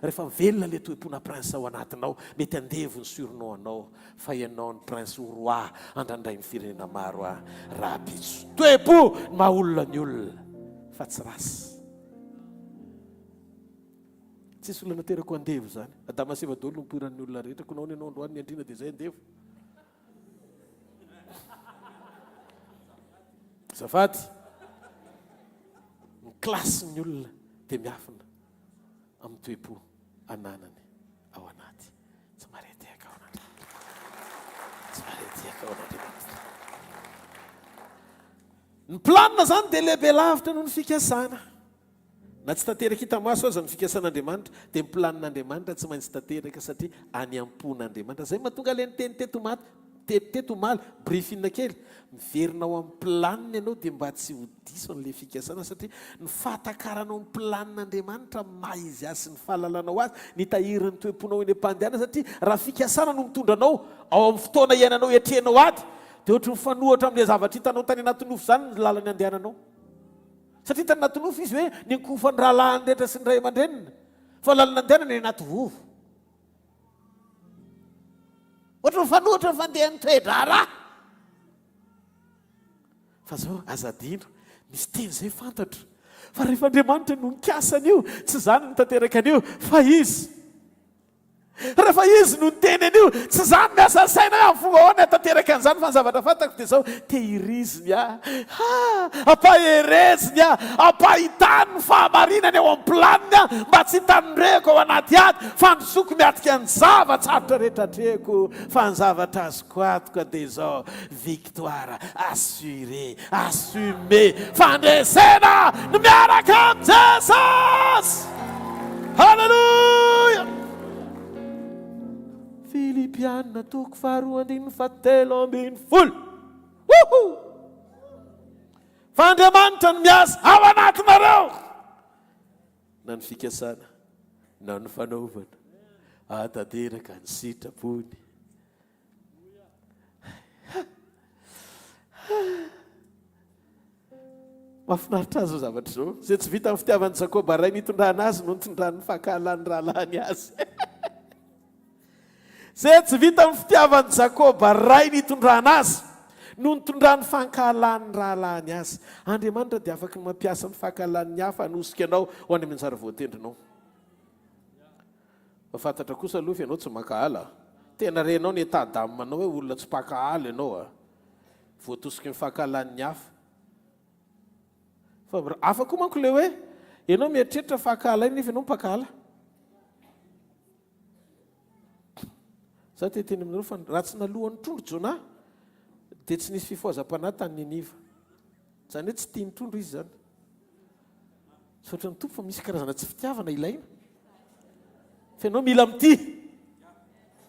rehefa velona le toepona prince ao anatinao mety andevony surinao anao fa ianao ny prince ho roi andrandray ny firenena maro a raha pitso toepo maha olona ny olona fa tsy rasy tsisy olona naterako andevo zany adamasevadolo no mpoiran'ny olona rehetra ko naony ianao androany ny andrina dia zay andevo zafady ny klasy ny olona dia miafina amin'ny toepo ananany ao anaty tsy mareteka ao an'andriamanitra tsy mareteka ao an'andriamanitra ny planina zany dia lehibe lavitra noho ny fikasana na tsy tanteraka hitamaso aza ny fikasan'andriamanitra dia ny planin'andriamanitra tsy maintsy tanteraka satria any ampon'andriamanitra zay mahatonga le ny teny teto maly briefina kely miverina ao amin'ny planiny ianao dia mba tsy ho diso n'le fikasana satria ny fahatakaranao ny planin'andriamanitra maha izy azy sy ny fahalalànao azy ny tahirin'ny toeponao eny am-pandehana satria raha fikasana no mitondranao ao amin'ny fotoana iainanao etrehanao ady dia ohatry mifanohatra amin'ilay zavatra hitanao tany anaty nofo zany ny lalany andehananao satria tany anaty nofo izy hoe ny ankofany rahalahany rehetra sy ny ray aman-drenina fa lalana andehanana ny anaty vovo ohatra mifanohatra fandehan'ny toe-draharaha fa zao azadino misy teny zay fantatro fa rehefa andriamanitra no nikasany io tsy zany ny tanteraka an'io fa izy rehefa izy no niteny an'io tsy zany miasa saina hoe amin'ny fogahoana tanteraka an'izany fa ny zavatra fantako dia zao tehiriziny ampahereziny ampahitany ny fahamarinany ao amin'ny planiny mba tsy hitanindreko ao anaty ady fa nysoko miatika ny zavatsarotra rehetratreko fa ny zavatra azoko adoka dia zao victoire assuré assumé fandresena no miaraka amin'ny jesosy halleluja Filipiana toko faharoa andininy fahatelo ambin'ny folo fa andriamanitra ny miasa ao anatinareo na ny fikasana na ny fanaovana atateraka ny sitrapony mahafinaritra azy o zavatra zao zay tsy vita amin'ny fitiavan'ny Jakoba ray nitondrana azy no nitondrany fahakalany rahalany azy zay tsy vita amin'ny fitiavan'ny Jakoba ray nitondrana azy no nitondrany fankahalany rahalany azy andriamanitra dia afaka mampiasa ny fankahalany hafa hanosika anao ho any amin'ny anjara voatendrinao fantatra kosa aloha fa ianao tsy makahala tena renao ny etadamanao hoe olona tsy mpakahala ianao voatosika ny fankahalany hafa fa afa koa manko le hoe ianao mieritreritra fankahalainy nefa ianao mpakahala za teteny aminareo fa raha tsy nalohan'ny trondro jona dia tsy nisy fifohazam-panahy tany Niniva zany hoe tsy tia ny trondro izy zany saotra ny tompo fa misy karazana tsy fitiavana ilaina fa ianao mila mity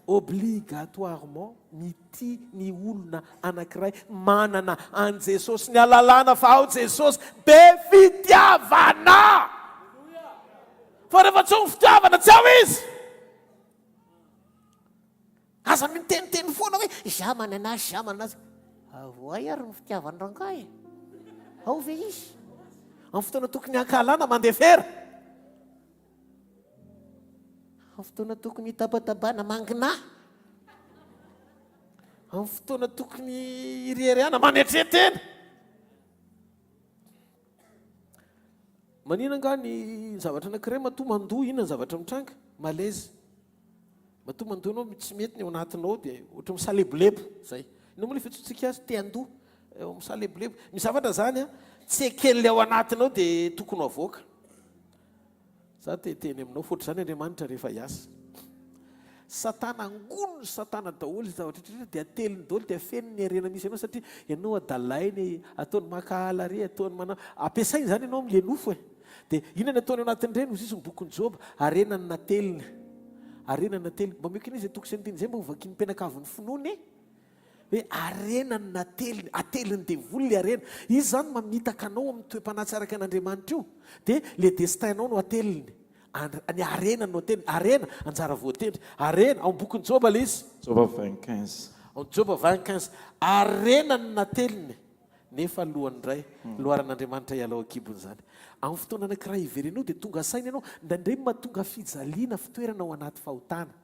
obligatoirement mity ny olona anankiray manana an Jesosy ny alalàna fa ao Jesosy be fitiavana fa rehefa tsy ao ny fitiavana tsy ao izy aza miteniteny foana hoe zamana anazy zamana anazy avoay ary ny fitiavany rangahy ao ve izy amin'ny fotoana tokony hankahalana mandeha fera amin'ny fotoana tokony hitabatabana mangina amin'ny fotoana tokony hirihariana manetretena manina nga ny zavatra anankiray matoa mandoa inona ny zavatra mitranga malaise matoa mandoa anao tsy mety ny ao anatinao dia ohatra misalebolebo zay inao moa le fetsotsika azy te andoa misalebolebo ny zavatra zany tsy ekely ao anatinao dia tokony avoaka za teteny aminao fotry zany andriamanitra rehefa hiasa satana angono satana daholo zy zavatra rehetra dia ateliny daholo dia feno ny arena misy ianao satria ianao adalainy ataony makahala re ataony manao ampiasainy zany ianao amin'le nofo dia inona ny ataony ao anatin'ireny ozy izy mibokony Joba arenany natelina arenany natelina mba mekiny izy toko sy andiny zay mba hovakiny mpianakavin'ny finoany hoe arenany nateliny ateliny devoly le arena izy zany mamitaka anao amin'ny toe-panatsaraka an'Andriamanitra io dia le destinao no ateliny ny arena no ateliny arena anjara voatendry arena ao bokony Joba le izy Joba 25. Joba 25 arenany nateliny nefa alohan'ndray loharan'andriamanitra ialao akibony zany amin'ny fotoana anankiray iverenao dia tonga saina ianao ndandray mahatonga fijaliana fitoerana ao anaty fahotana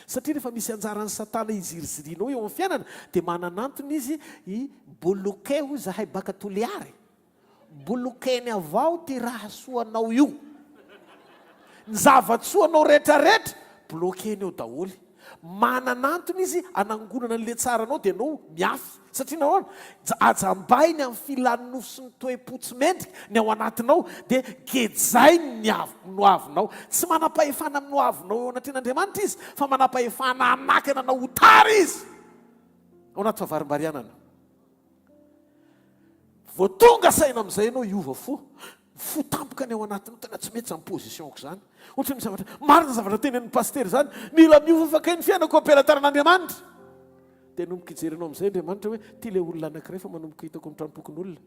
satria rehefa misy anjaran'ny satana izirizirianao eo amin'ny fiainana dia mananantony izy boloke ho zahay baka toliary bolokeny avao ty raha soanao io ny zavatsoanao rehetrarehetra blokeny eo daholy mananantony izy anangonana n'le tsaranao dia anao miafy satria nahoana ajambainy amin'ny filan'ny sy ny toe-potsy mendrika ny ao anatinao dia gejainy no avinao tsy manam-pahefana amin'ny avinao eo anatren'andriamanitra izy fa manam-pahefana anakana na hotary izy ao anaty favarim-barianana vao tonga saina amin'izay ianao iova fotampoka ny ao anatinao tena tsy mety zany positionko zany ohatra ny zavatra marina zavatra teny an'ny pastery zany mila miova fakay ny fiainako ampelataran'andriamanitra dia nomboka ijerinao amin'izay andriamanitra hoe ty le olona anankiray fa manomboka hitako amin'ny tranopokon'olona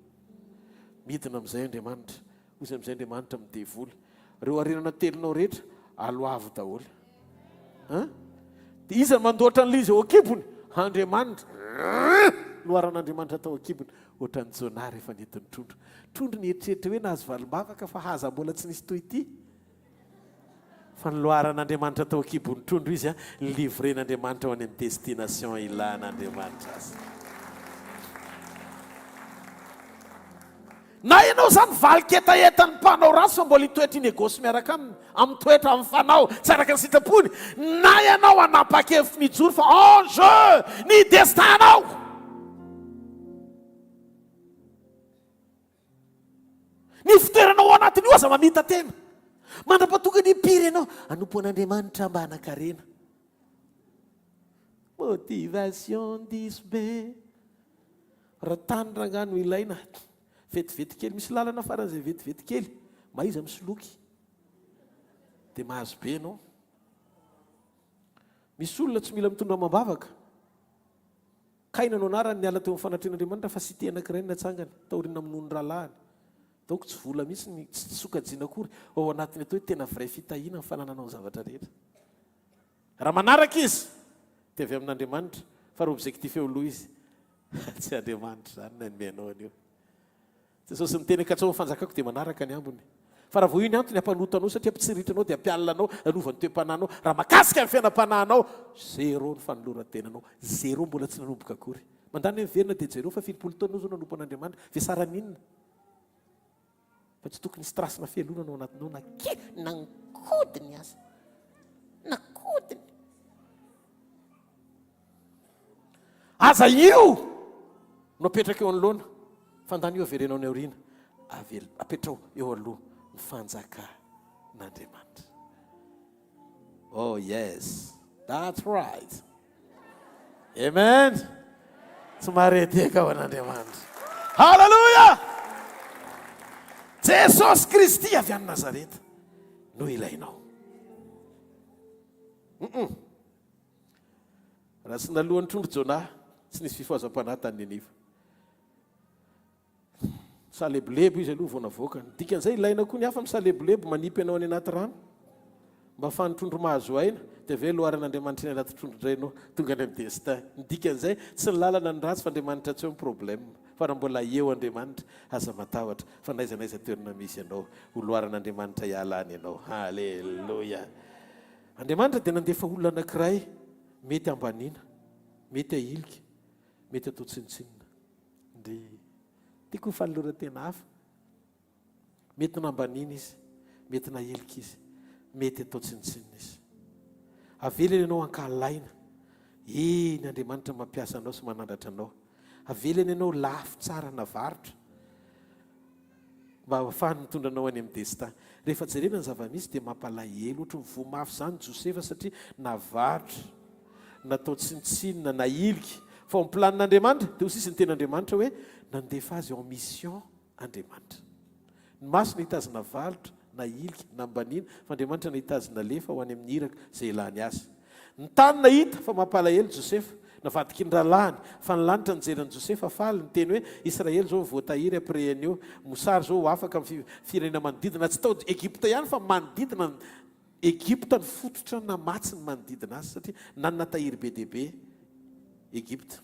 midina amin'izay andriamanitra ozy amin'izay andriamanitra midevoly reo arenana telonao rehetra aloavo daholy dia iza mandoatra n'le izy ao akibony andriamanitra loharan'andriamanitra atao akibony ohatran'ny jonary efa nentiny trondro ny eritreritra hoe nahazo valim-bavaka fa haza mbola tsy nisy toy ity fa ny loharan'andriamanitra atao akibony trondro izy livren'andriamanitra ho any amin'ny destination ilan'andriamanitra azy na ianao zany valiketaetany mpanao ratsy fa mbola hitoetra inegosy miaraka aminy amin'ny toetra amin'ny fanao tsy araka ny sitrapony na ianao anapa-kefy mijoro fa en jeu ny destinao ny fitoeranao ao anatiny io aza mamita tena mandra-patonga ny piry ianao anompo an'andriamanitra mba hanakarena motivation disbe raha tany rangano ilaina vetivety kely misy lalana faran'izay vetivety kely maiza misoloky dia mahazo be ianao misy olona tsy mila mitondra mambavaka kainanao anarany niala teo amin'ny fanatren'andriamanitra fa sy ty anankiray ny atsangany taorina amin'ony rahalahany taoko tsy vola mihitsy ny tsy sokajiana akory ao anatiny atao hoe tena vrai fitahina ny fanananao ny zavatra rehetra raha manaraka izy dia avy amin'andriamanitra fa raha objectif eo aloha izy tsy andriamanitra zany na nomenao an'io jesosy miteny akatsao fanjakako dia manaraka ny ambony fa raha vao iny antony hampanotanao satria ampitsiritranao dia ampialinanao alovany toe-pananao raha makasika ny fiainam-pananao zéro ny fanoloran-tenanao zéro mbola tsy nanomboka akory mandany miverina dia zéro fa filipolo taonao zao nanompo an'andriamanitra ve saraninona fa tsy tokony strasina fialonanao anatinao nankodiny azy nakodiny aza io no apetraka eo anoloana fandany io averenao ny aoriana apetrao eo aloha ny fanjakan'andriamanitra oh yes that's right amen tsy mareteka ao an'andriamanitra halleluja jesosy kristy avy any nazareta no ilainao raha tsy nalohan'ny trondro jona tsy nisy fifohazam-panahy tany Niniva salebolebo izy aloha vao navoaka dikan'izay ilaina koa ny hafa misalebolebo manipy anao any anaty rano mba ahafahany trondro mahazo aina dia ave loharan'andriamanitra ny anaty trondro indray anao tonga any amin'ny destin dikan'izay tsy ny lalana ny ratsy fa andriamanitra tsy eo ny problème fa raha mbola eo andriamanitra aza matahotra fa naizanaiza toerana misy ianao ho loharan'andriamanitra hialany ianao halleloja andriamanitra dia nandefa olona anankiray mety ambaniana mety ahilika mety atao tsinitsinina tiako ny fanoloran-tena hafa mety nambaniana izy mety nahilika izy mety atao tsinitsinina izy avelany ianao ankalaina eny andriamanitra mampiasa anao sy manandratra anao avelany ianao lafo tsara navarotra mba ahafahany mitondra anao any amin'ny destin rehefa jerena ny zava-misy dia mampalahelo ohatra ny vomafy zany Josefa satria navarotra natao tsinitsinina nahilika fa ny planin'andriamanitra dia ho sisy ny ten'andriamanitra hoe nandefa azy en mission andriamanitra ny maso nahitazina varotra nahilika nambaniana fa andriamanitra nahitazina lefa ho any amin'ny iraka izay ilany azy ny tany nahita fa mampalahelo Josefa navadiky ny rahalahiny fa ny lanitra nijeran'i Josefa faly ny teny hoe Israely zao voatahiry après anio mosary zao afaka amin'ny firenena manodidina tsy tao Egypta ihany fa manodidina Egypta ny fototra namatsy ny manodidina azy satria nanatahiry be dia be Egypta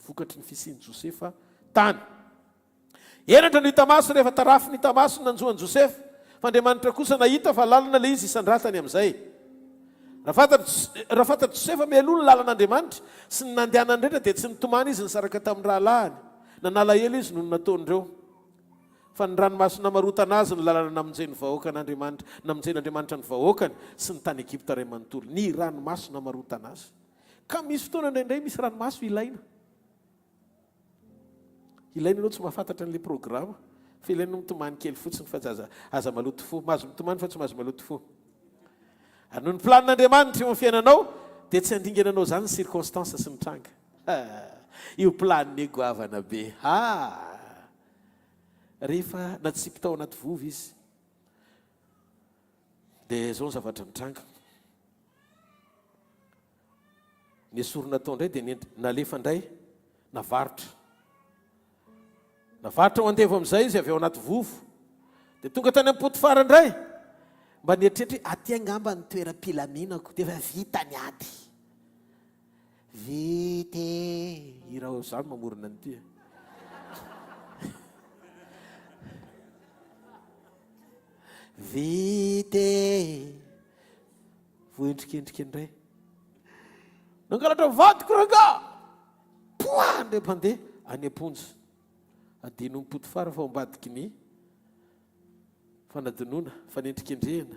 vokatry ny fisian'i Josefa tany enatra no hita maso rehefa tarafy ny hita maso nanjoan'i Josefa fa Andriamanitra kosa nahita fa lalana ilay izy isandratany amin'izay. Raha fantatr' Josefa mialoha ny lalan'Andriamanitra sy ny nandehanany rehetra dia tsy nitomany izy nisaraka tamin'ny rahalahiny, nanala elo izy no nataon'ireo. Fa ny ranomasina namarotana azy ny lalana namonjeny vahoakan'Andriamanitra, namonjen'Andriamanitra ny vahoakany sy ny tany Egipta iray manontolo. Ny ranomasina namarotana azy. Ka misy fotoana indraindray misy ranomaso ilaina. Ilaina ianao tsy mahafantatra an'ilay programa, fa ilaina mitomany kely fotsiny fa aza maloto fo. Mahazo mitomany fa tsy mahazo maloto fo. Ary noho ny planin'Andriamanitra eo amin'ny fiainanao, dia tsy handingananao izany ny circonstance sy ny tranga. Io planiny goavana be. Rehefa natsipy tao anaty vovy izy, dia izao ny zavatra mitranga. Ny esorina tao indray dia nalefa indray navarotra. Navarotra ho andevo amin'izay izy avy ao anaty vovo. Dia tonga tany amin'ny Potifara indray, mba nieritreritry aty angamba ny toeram-pilaminako dia efa vita ny ady. Vita iraha izany mamorona an'ity. Vita voendrikendrika indray. Nangalatra vadiko ranga. Poa ndray mpandeha any am-ponja. Adinon'ny Potifara fa ambadiky ny fanadinoana, fanendrikendrehana,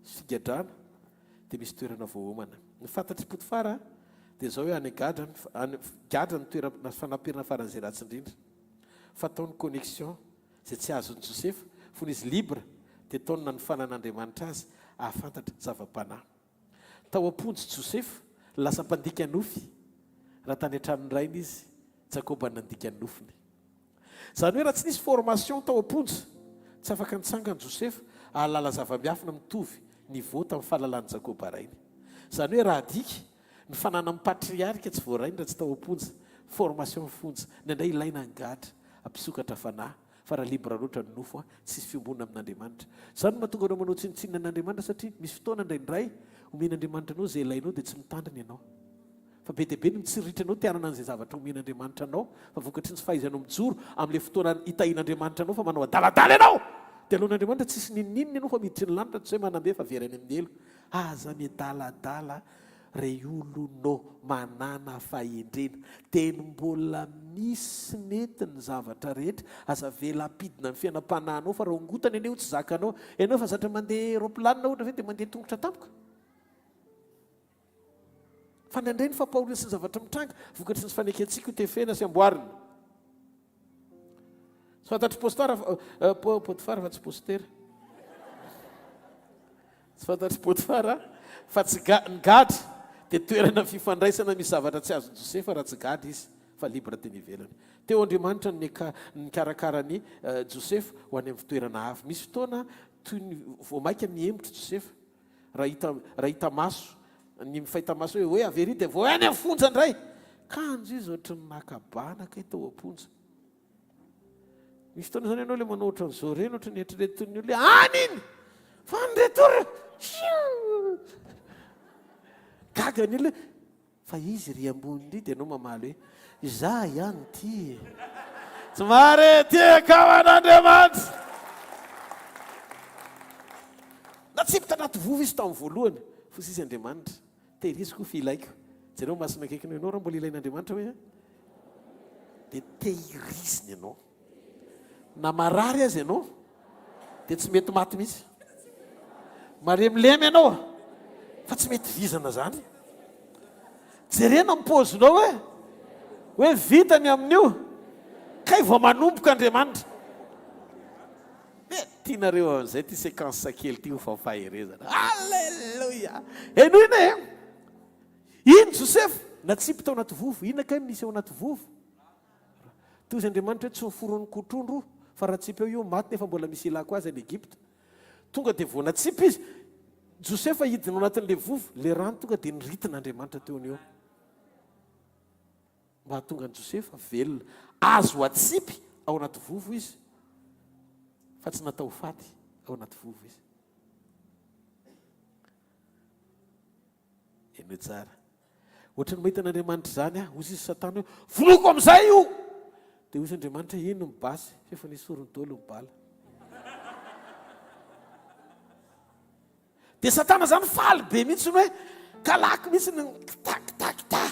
figadrana, dia misy toerana voahomana. Ny fantatry Potifara dia izao hoe any gadra ny toerana fanampirana faran'izay ratsy indrindra. Fataony connexion izay tsy azon'i Josefa, fony izy libre, dia taony na ny fanan'Andriamanitra azy ahafantatra zava-panahy. Tao am-ponjy Josefa lasa mpandika nofy, raha tany an-tranony rainy izy, Jakoba nandika nofiny. Izany hoe raha tsy nisy formation tao am-ponjy, tsy afaka nitsangany Josefa ahalala zava-miafina mitovy niveau tamin'ny fahalalan'i Jakoba rainy. Izany hoe raha adika ny fanana amin'ny patriarika tsy voarainy raha tsy tao am-ponjy, formation fonjy, nendray ilaina angatra, ampisokatra fanahy. Fa raha libra loatra ny nofo, tsisy fiombonana amin'Andriamanitra. Izany no mahatonga anao manao tsinitsinina an'Andriamanitra satria misy fotoana indraindray omen'Andriamanitra anao izay ilainao dia tsy mitandrina ianao. Fa be dia be ny mitsiritra anao tianana an'izay zavatra omen'Andriamanitra anao, fa vokatry ny tsy fahaizanao mijoro amin'ilay fotoana hitahian'Andriamanitra anao fa manao adaladala ianao. Dia alohan'Andriamanitra tsisy ninnininy ianao fa miditry ny lanitra tsy hoe manambe fa verany amin'ny elo. Aza miadaladala ray olonao manana fahendrena, teny mbola misy mety ny zavatra rehetra, aza velapidina ny fiainam-panahinao fa raha ongotana eneo tsy zakanao, ianao fa zatra mandeha roplanina ohatra ve dia mandeha tongotra tampoka. Fa nandray ny fampahorina sy ny zavatra mitranga, vokatry ny faneketsika ho tefena sy amboarina. Tsy fantatry Potifara fa tsy postera. Tsy fantatry Potifara fa tsy ny gadra. Dia toerana fifandraisana misy zavatra tsy azon'i Josefa raha tsy gadra izy, fa libra teny ivelany. Teo Andriamanitra ny karakara ny Josefa ho any amin'ny toerana hafa. Misy fotoana toy ny voamaika mihembotra Josefa, raha hita maso, ny mifahita maso hoe avery dia vao any amin'ny fonja indray. Kanjo izy ohatry ny nakabanaka tao am-ponja. Misy fotoana izany ianao ilay manao ohatry n'izao ireny, ohatry ny eritreretin'ny olona any iny, fa nyretory gaga ny olona, fa izy ry ambony dia ianao mamaly hoe izaho ihany ty. Tsy mare tiaka an'Andriamanitra. Natsipitra anaty vovo izy tamin'ny voalohany, fa izy Andriamanitra tehiriziko fa ilaiko. Jereo masina akaikiny ianao raha mbola ilain'Andriamanitra hoe dia tehiriziny ianao. Na marary azy ianao dia tsy mety maty mihitsy. Maremilemy ianao fa tsy mety vizana zany. Jerena ny paozinao hoe vitany amin'io, kay vao manomboka Andriamanitra. Tianareo amin'izay ty séquence kely ty ho fahafaherezana. Alleluia. Enoina iny Josefa natsipy tao anaty vovo. Inona kay misy ao anaty vovo? Toy izy Andriamanitra hoe tsy miforon'ny kotrondro, fa raha tsipy eo io maty nefa mbola misy ilako azy any Egipta. Tonga dia vao natsipy izy, Josefa hidina ao anatin'ilay vovo, le rano tonga dia niritin'Andriamanitra teo an'eo. Mba hahatonga ny Josefa velona. Azo atsipy ao anaty vovo izy, fa tsy natao faty ao anaty vovo izy. Eny tsara. Ohatry ny mahita an'Andriamanitra izany hozy izy Satana hoe voloko amin'izay io. dia ozy Andriamanitra ino mibasy fefa nisorony dolo mibala. Dia Satana zany faly be mihitsy hoe kalaky mihitsy ny kitakita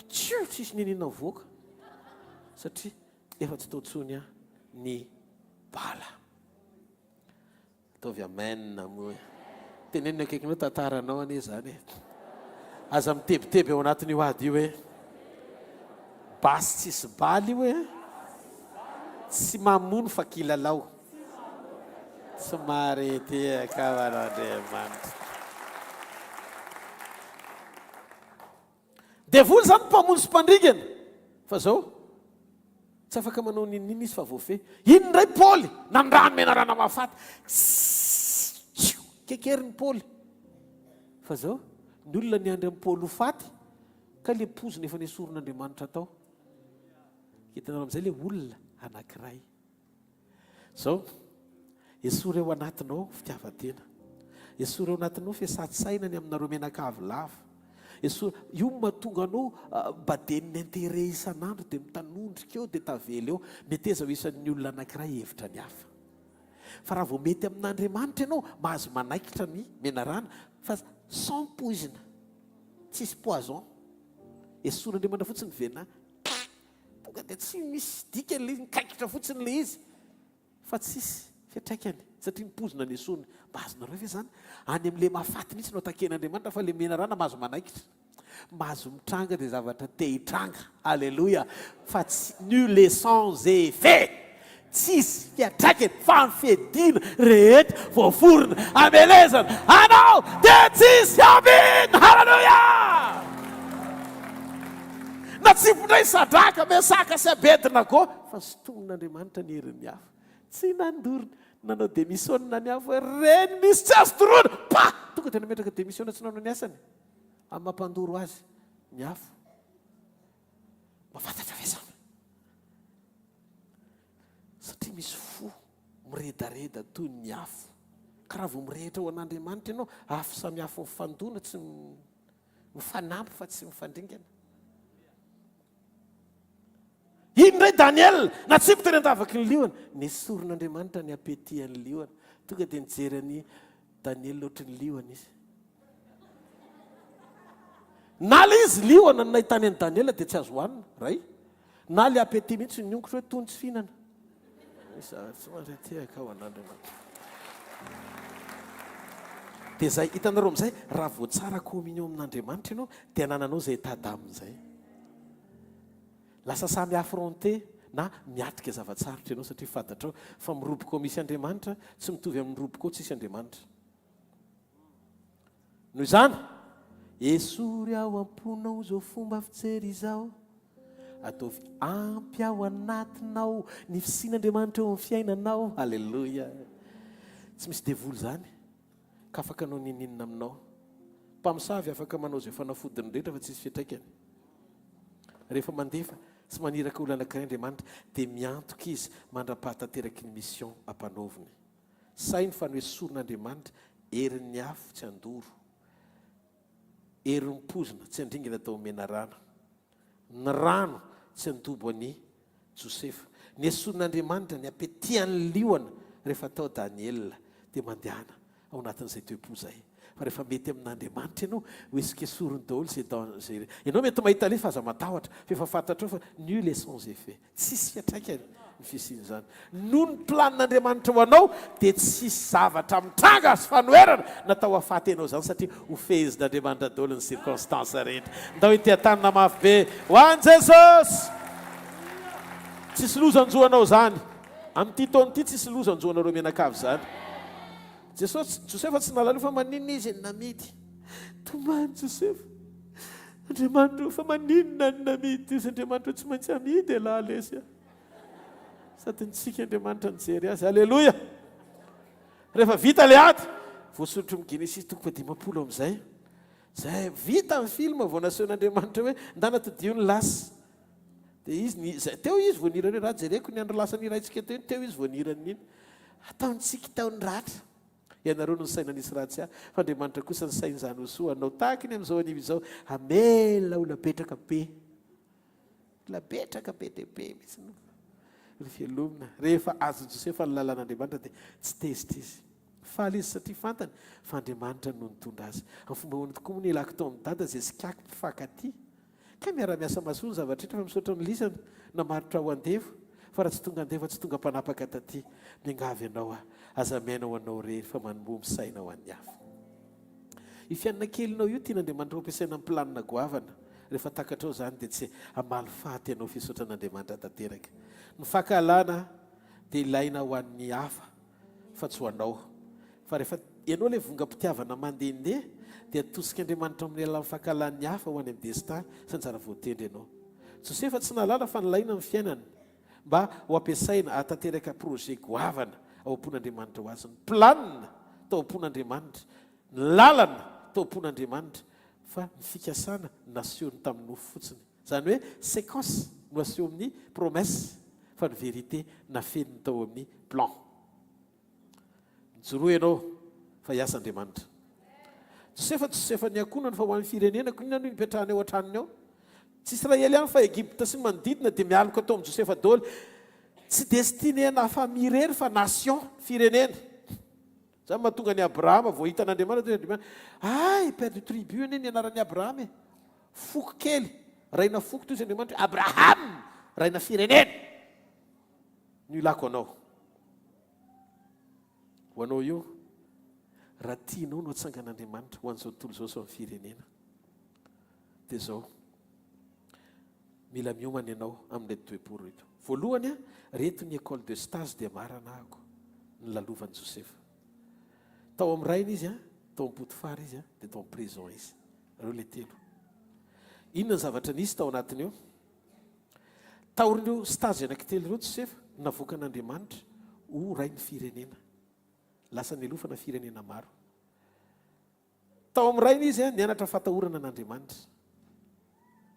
tsio tsisy ninina voaka satria efa tsy tao tsony ny bala. Ataovy amen moa tenenina akaikinao tantaranao anie zany aza mitebiteby ao anatin'io ady io hoe basy tsisy baly io hoe tsy mamono fa kilalao somary ty kavan'Andriamanitra. Devoly zany mpamono sy mpandringana fa zao tsy afaka manao ninina izy fa voafe. Ino ndray Paoly nandrano menarana mafaty kekeriny Paoly fa zao ny olona niandry amin'ny Paoly ho faty ka le poziny efa nisoron'Andriamanitra tao. Hitanao amin'izay le olona anankiray zao esory ao anatinao fitiavan-tena, esory ao anatinao fiasan-tsainany aminareo menakavy lava, esory io mahatonga anao badeniny intérêt isan'andro dia mitanondrika eo dia tavela eo mety eza ho isan'ny olona anankiray hevitra ny hafa. Fa raha vao mety amin'Andriamanitra ianao mahazo manaikitra ny menarana fa sans poizina tsisy poison. Esorin'Andriamanitra fotsiny vena tonga dia tsy misy dika le nikaikitra fotsiny le izy fa tsisy fiatraikany satria mipozina ny esony. Mahazonareo ve zany any amin'le mahafaty mihitsy no taken'Andriamanitra fa le menarana mahazo manaikitra mahazo mitranga dia zavatra te hitranga. Alléluia. Fa tsy nul est sans effet, tsisy fiatraikany fa ny fiadiana rehetra voaforona amelezana anao dia tsisy abiny. Halleluia. Na tsy mpindray sadraka mesaka sy abedina koa fa sotomin'Andriamanitra ny herin'ny hafa. Tsy nandorona nanao démissionna ny hafa reny misy tsy azo toroana pa tonga dia nametraka démissionna tsy nanao ny asany amin'ny mampandoro azy ny hafa. Mafantatra ve zany satria misy fo miredareda toy ny hafa ka raha vao mirehitra ao an'Andriamanitra ianao afo samy hafa mifandona tsy mifanampy fa tsy mifandringana. Ino ndray Daniel na tsy fiteny andavaky ny liona nesorin'Andriamanitra ny apetihan'ny liona tonga dia nijery ny Daniel ohatry ny liona izy. Na le izy liona ny nahitany an'i Daniel dia tsy azo hohanina ray na le apeti mihitsy nyongotra hoe tony tsy fihinana. Somary ao an'Andriamanitra. Dia zay hitanareo amin'izay raha vao tsara communion amin'Andriamanitra ianao dia anananao zay tada amin'izay. Lasa samy affronté na miatrika zavatsarotra ianao satria fantatrao fa miroboko ao misy Andriamanitra tsy mitovy amin'ny miroboko ao tsisy Andriamanitra. Noho izany esory ao am-ponao zao fomba fijery izao ataovy ampy ao anatinao ny fisian'Andriamanitra eo amin'ny fiainanao. Alleluia. Tsy misy devoly zany ka afaka anao nininina aminao. Mpamosavy afaka manao zay fanafodiny rehetra fa tsisy fiatraikany. Rehefa mandefa sy maniraka olona anankiray Andriamanitra dia miantoka izy mandra-pahatateraky ny mission ampanaoviny. Sainy fa no esorin'Andriamanitra herin'ny afo tsy andoro, herin'ny pozina tsy andringana tao menarana, ny rano tsy andobo any Josefa. Ny esorin'Andriamanitra ny apetihan'ny liona rehefa tao Daniel dia mandehana ao anatin'izay toepo zay. Fa rehefa mety amin'Andriamanitra ianao hoesika esoriny daholo zay ianao mety mahita le fa aza matahotra fa efa fantatrao fa nul est sans effet, tsisy fiatraikany ny fisiany zany. Noho ny planin'Andriamanitra ho anao dia tsisy zavatra mitranga sy fanoherana natao hafaty ianao zany satria ho fehezin'Andriamanitra daholo ny circonstance rehetra. Ndao ity an-tanana mafy be ho an'i Jesosy. Tsisy lozanjoanao zany amin'ity taona ity, tsisy lozanjoanareo menakavy zany. Josefa tsy nalalao fa maninona izy ny namidy. Tomany Josefa, Andriamanitra fa maninona ny namidy izy, Andriamanitra tsy maintsy amidy elahy lesy sady nitsika Andriamanitra nijery azy. Alleluia. Rehefa vita le ady voasoratra amin'ny Genesis toko fahadimapolo amin'izay zay vita ny film vao nasehon'Andriamanitra hoe ndana todio ny lasa dia izy teo izy voanirany hoe raha jereko ny andro lasa ny raintsika teo izy voanirany iny ataontsika taon'ny ratra. Ianareo no ny saina nisy ratsy fa Andriamanitra kosa ny sainy izany hosoa anao tahaka iny amin'izao anivy izao amela ho labetraka be dia be mihitsy. ry fialomina rehefa azo Josefa ny lalàn'Andriamanitra dia tsy tezitra izy. Faly izy satria fantany fa Andriamanitra no nitondra azy. Amin'ny fomba hoany tokoa moa ny ilako tao amin'ny dada izay sikako mpifankaty. Ka miara-miasa masoa ny zavatra rehetra fa misaotra ny lisana namaritra ho andevo. Fa raha tsy tonga andevo tsy tonga mpanapaka taty. Miangavy ianao aza miainao anao rery fa manomboa misaina ho an'ny hafa. I fianana kelinao io tian'Andriamanitra ho ampiasaina amin'ny planina goavana. Rehefa takatrao zany dia tsy hamaly faty ianao fisotran'Andriamanitra tanteraka. Ny fahakalana dia ilaina ho an'ny hafa fa tsy ho anao. Fa rehefa ianao ilay vonga-pitiavana mandehandeha dia atosika Andriamanitra amin'ny alalan'ny fahakalan'ny hafa ho any amin'ny destin sy ny tsara voatendry ianao. Josefa tsy nalala fa nilaina ny fiainany mba ho ampiasaina atanteraka projet goavana ao am-pon'Andriamanitra ho azy. Ny planina tao am-pon'Andriamanitra, ny lalana tao am-pon'Andriamanitra, fa ny fikasana nasehony tamin'ny nofo fotsiny. Zany hoe séquence no aseho amin'ny promesse fa ny vérité nafeniny tao amin'ny plan. Mijoroa ianao fa hiasa Andriamanitra. Josefa niankonana fa ho an'ny firenenako inona no nipetrahany ao an-tranony ao. Tsy Israely ihany fa Egypta sy manodidina dia mialoka atao amin'ny Josefa daholo. Tsy destiné na famille rery fa nation, firenena. Zany mahatonga ny Abrahama vao hitan'Andriamanitra ay père de tribu anie ny anaran'ny Abrahama e. Foko kely, raina foko toy izy Andriamanitra Abraham, raina firenena. Ny ilako anao. Ho anao io raha tianao no atsangan'Andriamanitra ho an'izao tontolo izao sy amin'ny firenena. Dia izao mila miomana ianao amin'ilay toe-poro ito. Voalohany reto ny école de stage dia maranahako ny lalovan'i Josefa. Tao amin'ny rainy izy tao amin'ny Potifara izy dia tao amin'ny prison izy. Ireo ilay telo. Inona ny zavatra nisy tao anatiny eo? Taorin'io stage anankitelo ireo Josefa navoaka an'Andriamanitra ho rainy firenena. Lasa nialofana firenena maro. Tao amin'ny rainy izy nianatra fatahorana an'Andriamanitra.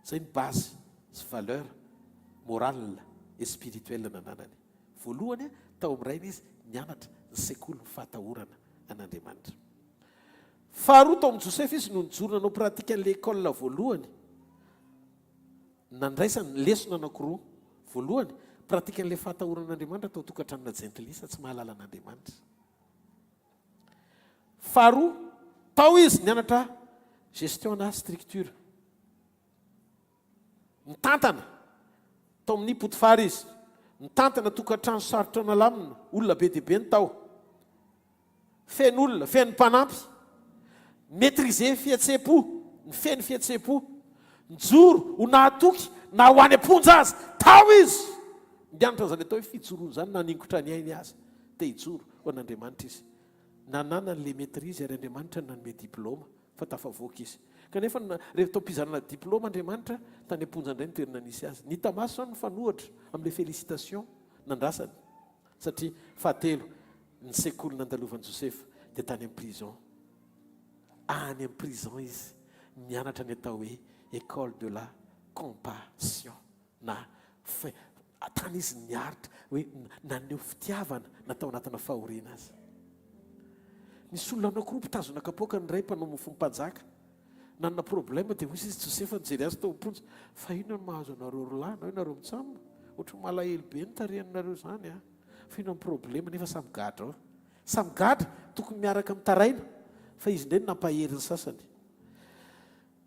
Zay ny base sy valeur morale et spirituelle nananany. Voalohany tao amin'ny rainy izy nianatra ny sekoly ny fatahorana an'Andriamanitra. Faharoa tao amin'ny Josefa izy no nijorona nanao pratika an'ilay école voalohany. Nandraisany lesona anankiroa. Voalohany pratika an'ilay fatahorana an'Andriamanitra tao tokantranona jentilisa tsy mahalala an'Andriamanitra. Faharoa tao izy nianatra gestion na structure. Nitantana tao amin'ny Potifara izy. Nitantana tokantrano sarotra nalamina, olona be dia be ny tao. Feno olona, feno mpanampy. Maîtriser fihetsepo, ny feno fihetsepo. Nijoro, ho nahatoky, na ho any amponja azy, tao izy. Nianatra zany atao hoe fijoroana zany na ningotra ny ainy azy. Dia hijoro ho an'Andriamanitra izy. Nanana n'ilay maîtrise ary Andriamanitra nanome diplôma fa tafavoaka izy. Kanefa rehefa tao am-pizarana diplôma Andriamanitra tany amponja indray ny toerana nisy azy. Ny Tamaso no fanohatra amin'ilay félicitation nandrasany. Satria fahatelo ny sekoly nandalovan'i Josefa dia tany amin'ny prison. Any amin'ny prison izy nianatra ny atao hoe école de la compassion. Na tany izy niaritra hoe naneho fitiavana natao anatina fahoriana azy. Nisy olona anankiroa mpitazona kapoaka ny ray mpanao mofo mpanjaka. Nanana problème dia hoy izy Josefa nijery azy tao am-ponja. Fa ino no mahazo anareo roalahy na ianareo mitsamina? Ohatry malahelo be ny tarehanareo zany a. Fa ino ny problème nefa samy gadra ao. Samy gadra tokony miaraka mitaraina. Fa izy indray nampahery ny sasany.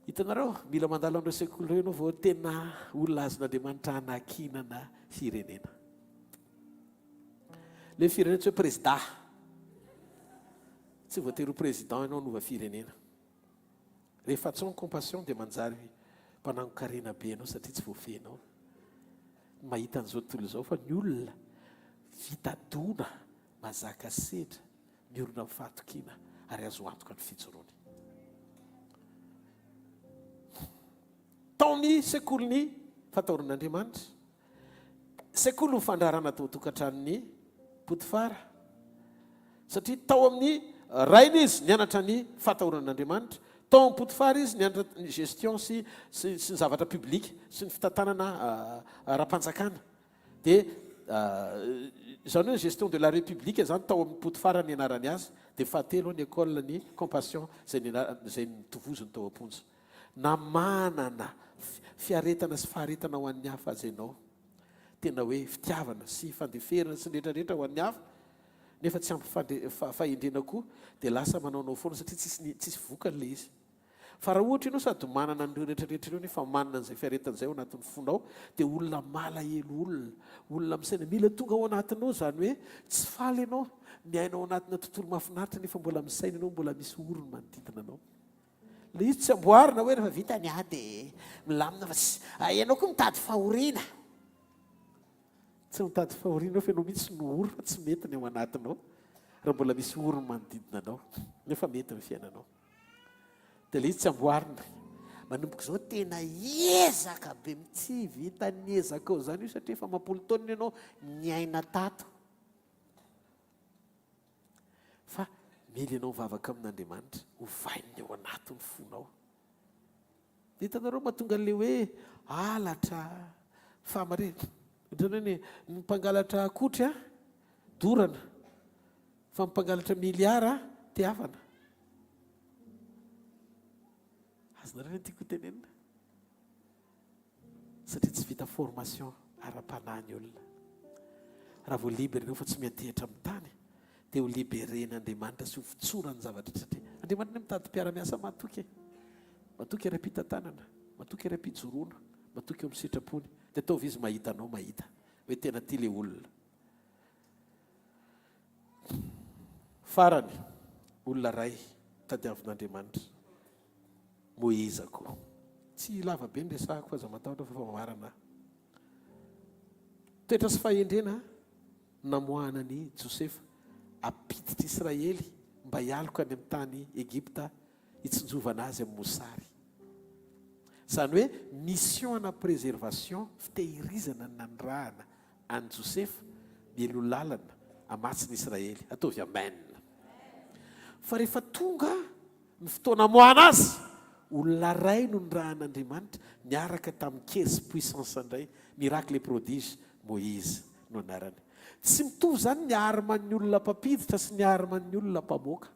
Hitanareo mila mandalo amin'ireo sekoly ireo ianao vao tena olona azon'Andriamanitra hanakinana firenena. Le firenena tsy hoe président. Tsy voatery ho président ianao nova firenena. Rehefa atao ny compassion dia manjary mpanango-karena be ianao satria tsy voafehinao. Mahita an'izao tontolo izao fa ny olona vitadona mazaka sedra miorona amin'ny fahatokiana ary azo antoka ny fijoroany. Taony sekoly fatahoran'Andriamanitra. Sekoly ny fandraharana tao tokantranony Potifara. Satria tao amin'ny rainy izy nianatra ny fatahoran'Andriamanitra. Tao amin'ny Potifara izy nianatra ny gestion sy ny zavatra publika sy ny fitantanana ara-panjakana. Dia izany hoe gestion de la république zany tao amin'ny Potifara ny anarany azy. Dia fahatelo ny école ny compassion zay nitovozony tao am-ponja. Na manana fiaretana sy faharetana ho an'ny hafa azy ianao tena hoe fitiavana sy fandeferana sy rehetrarehetra ho an'ny hafa nefa tsy ampy fahendrena koa dia lasa manaonao foana satria tsisy vokany le izy. Fa raha ohatra ianao sady manana an'ireo rehetrarehetra ireo nefa manana an'izay fiaretan'izay ao anatin'ny fonao dia olona malahelo olona misaina mila tonga ao anatinao zany hoe tsy faly ianao ny ainao anatina tontolo mahafinaritra nefa mbola misaina ianao mbola misy orony manodidina anao. Le izy tsy amboarina hoe rehefa vita ny dia milamina fa ianao koa mitady fahoriana. Tsy mitady fahoriana fa ianao mihitsy no ory fa tsy mety ny ao anatinao raha mbola misy orony manodidina anao nefa mety ny fiainanao. Dia le izy tsy amboarina. Manomboka izao tena ezaka be tsy vita ny ezaka ao zany io satria efa mampolo taonina ianao ny aina tato. Fa mila ianao mivavaka amin'Andriamanitra ho vaininy ao anatin'ny fonao. Hitanareo mahatonga an'le hoe halatra famarena. Ohatrany hoe ny mpangalatra akotry dorana fa ny mpangalatra miliara tiavana. Azonareo ny tiako tenenina satria tsy vita formation ara-panahy ny olona. Raha vao libera ianao fa tsy miantehitra amin'ny tany dia ho liberen'Andriamanitra sy ho fitsorany zavatra satria Andriamanitra mitady mpiara-miasa matoky matoky ara-pitantanana, matoky ara-pijoroana, matoky eo amin'ny sitrapony. Dia ataovy izy mahita anao mahita hoe tena tia le olona. Farany olona ray tadiavin'Andriamanitra Moïse koa. Tsy lava be ny resahako fa aza matahotra fa marana. Toetra sy fahendrena namoahana ny Josefa apititra Israely mba hialoka any amin'ny tany Egypta hitsinjovana azy amin'ny mosary. Zany hoe mission na préservation fitehirizana nandrahana any Josefa mielo lalana amatsiny Israely. Ataovy amen. Fa rehefa tonga ny fotoana moana azy olona ray no nirahan'Andriamanitra niaraka tamin'ny caisse puissance indray miracle et prodige Moïse no anarany. Tsy mitovy zany ny arman'ny olona mpampiditra sy ny arman'ny olona mpamoaka.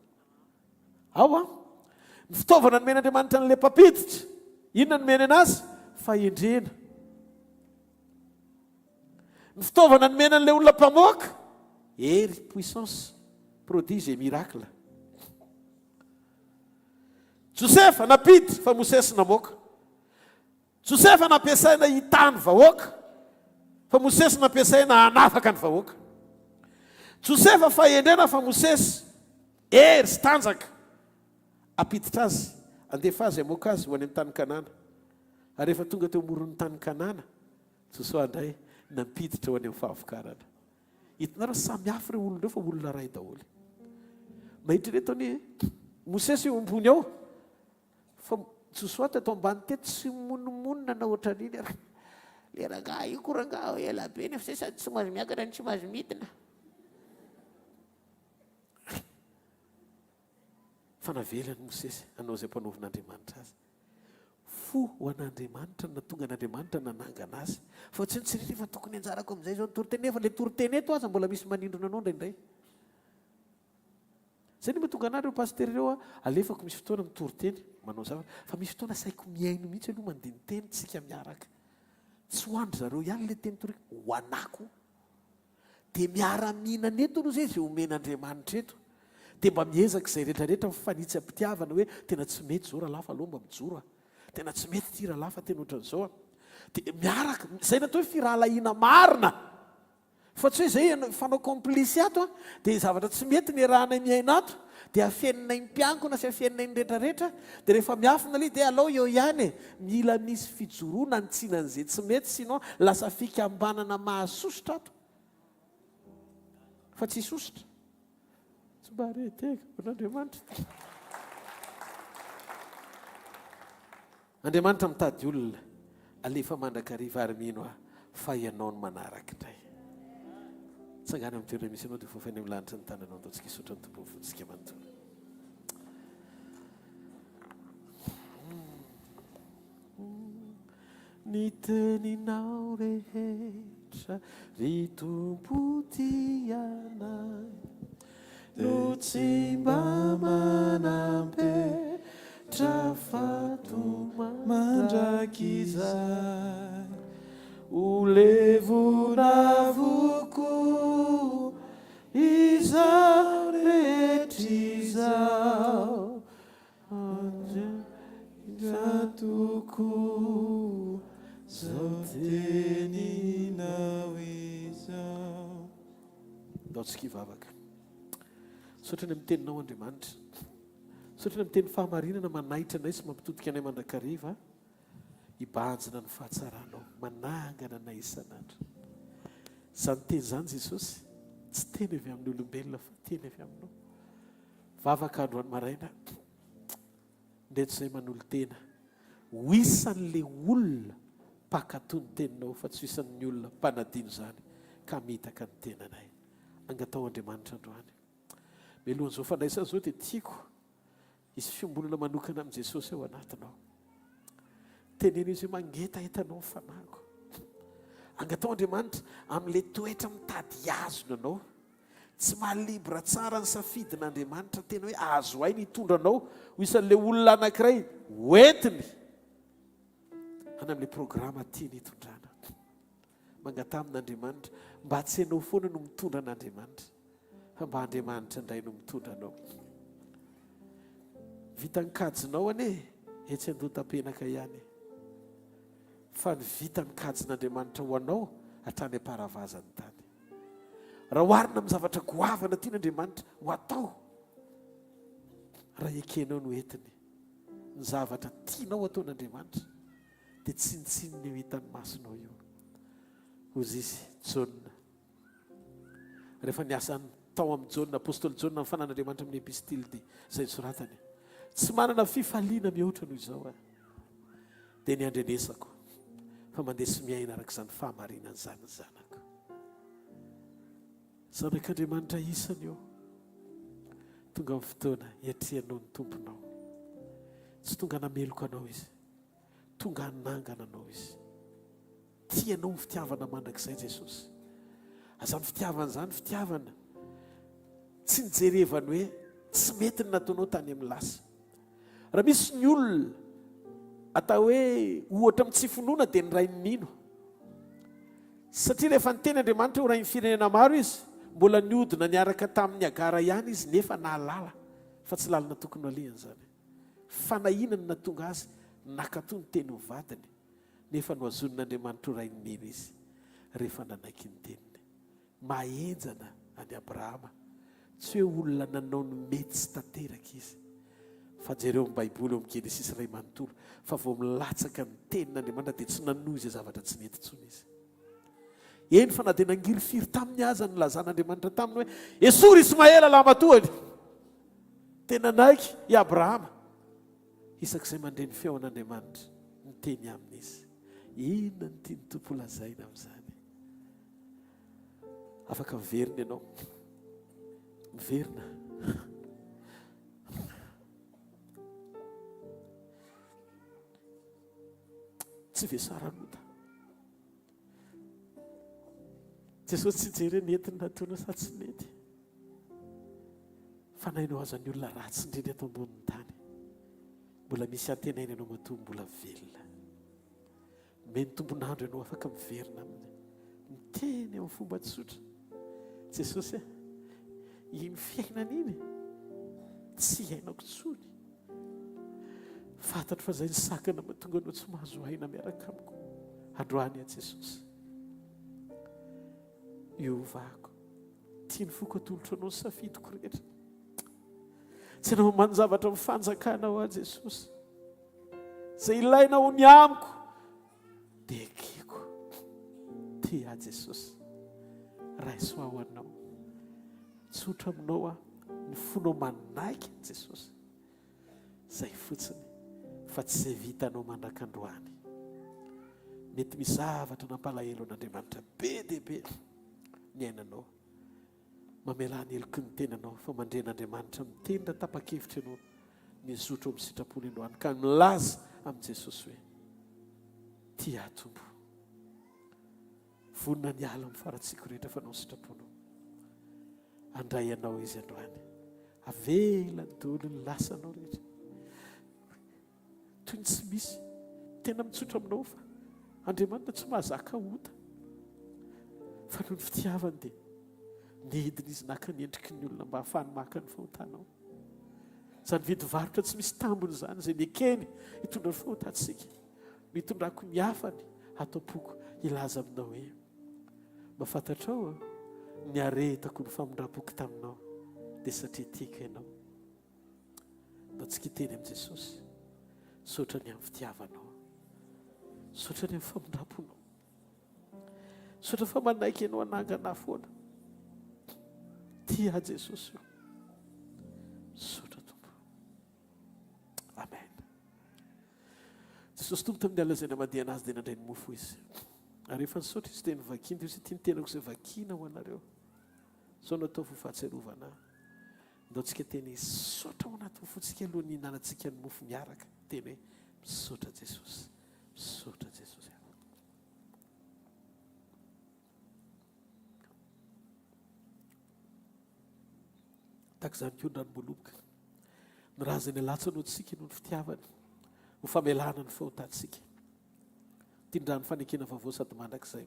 Ao ny fitaovana nomen'Andriamanitra an'ilay mpampiditra inona no mena anazy? Fahendrena. Ny fitaovana nomena an'ilay olona mpamoaka hery, puissance, prodige et miracle. Josefa napiditra fa Mosesy namoaka. Josefa nampiasaina hitany vahoaka fa Mosesy nampiasaina hanafaka ny vahoaka. Josefa fahendrena fa Mosesy hery sy tanjaka apiditra azy andefa azy amoaka azy ho any amin'ny tany Kanana. Ary rehefa tonga teo amoron'ny tany Kanana Joshua indray nampiditra ho any amin'ny fahavokarana. Hitanareo samy hafa ireo olona ireo fa olona ray daholo. Mahitra reto ny Mosesy eo ambony ao fa Joshua teto ambany teto tsy monomonina na ohatran'iny ary le rangahy io koa rangahy ela be nefa sady tsy mahazo miakatra ny tsy mahazo midina. Fa navelany Mosesy hanao izay mpanaovin'Andriamanitra azy. Fo ho an'Andriamanitra na tonga an'Andriamanitra nanangana azy. Fa tsy nitsirity fa tokony anjarako amin'izay zao ny toriteny nefa le toriteny eto aza mbola misy manindrona anao indraindray. Zay ny mahatonga anareo paster ireo alefako misy fotoana mitoriteny manao zavatra fa misy fotoana saiko miaino mihitsy aloha mandiniteny tsika miaraka. Tsy ho andry zareo ihany le teny torika ho anako dia miara-mihinana eto aloha zay zay omen'Andriamanitra eto. Dia mba miezaka izay rehetrarehetra mifanitsy am-pitiavana hoe tena tsy mety zao raha lafa aloha mba mijoro. Tena tsy mety ty raha lafa tena ohatran'izao. Dia miaraka izay natao hoe firahalahiana marina. Fa tsy hoe izay fanao complice ato dia zavatra tsy mety ny rahanay miaina ato dia afeninay mpiankona sy afeninay ny rehetrarehetra dia rehefa miafina ilay dia alao eo ihany mila misy fijoroana antsinan'izay tsy mety sino lasa fikambanana mahasosotra ato. Fa tsy sosotra. Tsy mba reteka n'Andriamanitra. Andriamanitra mitady olona alefa mandrakariva ary mino fa ianao no manaraka indray. Tsangana amin'ny toerana misy ianao dia fofainy amin'ny lanitra ny tananao ataontsika hisotra ny tombony fontsika manontolo. Ny teninao rehetra ry tompo tianay no tsy mba manampetra fato mandrakizay o levo zao teninao izao. Ndao tsika hivavaka. Sotrany amin'ny teninao Andriamanitra. Sotrany amin'ny teny fahamarinana manaitra anay sy mampitodika anay mandrakariva. Hibanjina ny fahatsaranao, manangana anay isan'andro. Izany teny izany Jesosy, tsy teny avy amin'ny olombelona fa teny avy aminao. Vavaka androany maraina, ndreto izay manolo tena. Ho isan'le olona mpakatony teninao fa tsy isan'ny olona mpanadino izany ka mitaka ny tenanay. Angatao Andriamanitra androany. Melohan'izao fandraisana izao dia tiako hisy fiombolana manokana amin'i Jesosy ao anatinao. Teneno izy hoe mangetaheta anao fanago. Angatao Andriamanitra amin'ilay toetra mitady azony anao. Tsy malibra tsara ny safidin'Andriamanitra tena hoe azo ainy hitondra anao ho isan'ilay olona anankiray hoentiny any amin'ilay programa tiany hitondrana. Mangata amin'Andriamanitra mba tsy hainao foana no mitondra an'Andriamanitra fa mba Andriamanitra indray no mitondra anao. Vita ny kajinao anie etsy an-dotam-penaka ihany. Fa ny vita ny kajin'Andriamanitra ho anao hatrany am-paravazany tany. Raha oharina amin'ny zavatra goavana tian'Andriamanitra ho atao, raha ekenao no entiny ny zavatra tianao ataon'Andriamanitra dia tsinitsininy eo hitan'ny masonao io. Hozy izy Jauna. Rehefa niasa tao amin'ny Jauna, apôstôly Jauna mifanan'Andriamanitra amin'ny epistily dia izay soratany. Tsy manana fifaliana mihoatra noho izao dia ny andrenesako fa mandeha sy miaina arak'izany fahamarinana izany ny zanako. Zanak'Andriamanitra isany eo. Tonga amin'ny fotoana hiatrianao ny tomponao. Tsy tonga nameloko anao izy. Tonga hanangana anao izy. Tianao ny fitiavana mandrakizay Jesosy. Azany fitiavana izany fitiavana. Tsy nijerevany hoe tsy mety ny nataonao tany amin'ny lasa. Raha misy ny olona atao hoe ohatra amin'ny tsy finoana dia ny ray nino. Satria rehefa niteny Andriamanitra ho ray ny firenena maro izy, mbola niodina niaraka tamin'ny Agara ihany izy nefa nahalala fa tsy lalina tokony alehany izany. Fanahinany natonga azy nakatoy ny teny ho vadiny nefa noazon'Andriamanitra ho ray ny nino izy rehefa nanaiky ny teniny. Mahenjana any Abrahama. Tsy hoe olona nanao ny mety sy tanteraka izy. Fa jereo amin'ny Baiboly eo amin'ny Genesis iray manontolo fa vao milatsaka ny tenin'Andriamanitra dia tsy nanohy izay zavatra tsy mety intsony izy. Eny fa na dia nangiry firy tamin'ny aza ny lazan'Andriamanitra taminy hoe esory Ismaela lamatoany. Tena naiky i Abrahama. Isak'izay mandray ny feon'Andriamanitra ny teny amin'izy. Inona ny tiany tompo lazaina amin'izany? Afaka miverina ianao. Miverina. Tsy vesaranota. Jesosy tsy jery ny entiny nataona sa tsy nety. Fanahinao aza ny olona ratsy indrindra eto ambonin'ny tany. Mbola misy antenaina ianao matoa mbola velona. Meny tombonandro ianao afaka miverina aminy. Miteny amin'ny fomba tsotra. Jesosy iny fiainana iny tsy hainako tsony. Fantatro fa izay ny sakana mahatonga anao tsy mahazo aina miaraka amiko. Androany a Jesosy. Iovako. Tiany foko atolotra anao ny safidiko rehetra. Tsy anao many zavatra mifanjakanao a Jesosy. Izay ilainao ny amiko dia ekeko. Tia Jesosy. Raiso ao anao. Tsotra aminao ny fonao manaiky Jesosy. Izay fotsiny. Fa tsy izay vitanao mandrakandroany. Mety misy zavatra nampalahelo an'Andriamanitra be dia be ny ainanao. Mamela ny heloky ny tenanao fa mandren'Andriamanitra mitendra tapa-kevitra ianao ny zotro amin'ny sitrapony androany ka milaza amin'i Jesosy hoe tia tompo. Vonina ny ala amin'ny faratsiko rehetra fa anao sitraponao. Andray anao izy androany. Avela ny daholo ny lasanao rehetra. Toy ny tsy misy tena mitsotra aminao fa Andriamanitra tsy mahazaka ota. Fa noho ny fitiavany dia nidina izy naka ny endriky ny olona mba hahafahany maka ny fahotanao. Izany vidy varotra tsy misy tambony izany izay niekeny hitondra ny fahotantsika. Nitondrako miafany atao-poko ilaza aminao hoe mba fantatrao ny aretako ny famondram-poko taminao dia satria tiako ianao. Mba tsy kiteny amin'i Jesosy, sotrany amin'ny fitiavanao, sotrany amin'ny famondram-ponao, sotra fa manaiky ianao anangana foana. Tia Jesosy, sotra Tompo. Amen. Jesosy Tompo tamin'ny alina izay namadihana azy dia nandray ny mofo izy. Ary rehefa nisaotra izy teny vakina, dia izy tia ny tenako izay vakina ho anareo. Sao natao ho fahatsiarovana. Ndao tsika teny misaotra ao anaty mofontsika aloha ny hinanantsika ny mofo miaraka. Teny hoe misaotra Jesosy, misaotra Jesosy. Taka izany koa ny ranomoloboka. Ny raha izay nialatsanao antsika noho ny fitiavany, ho famelana ny fahotantsika. Tindrany fanekena vaovao sady mandrakizay.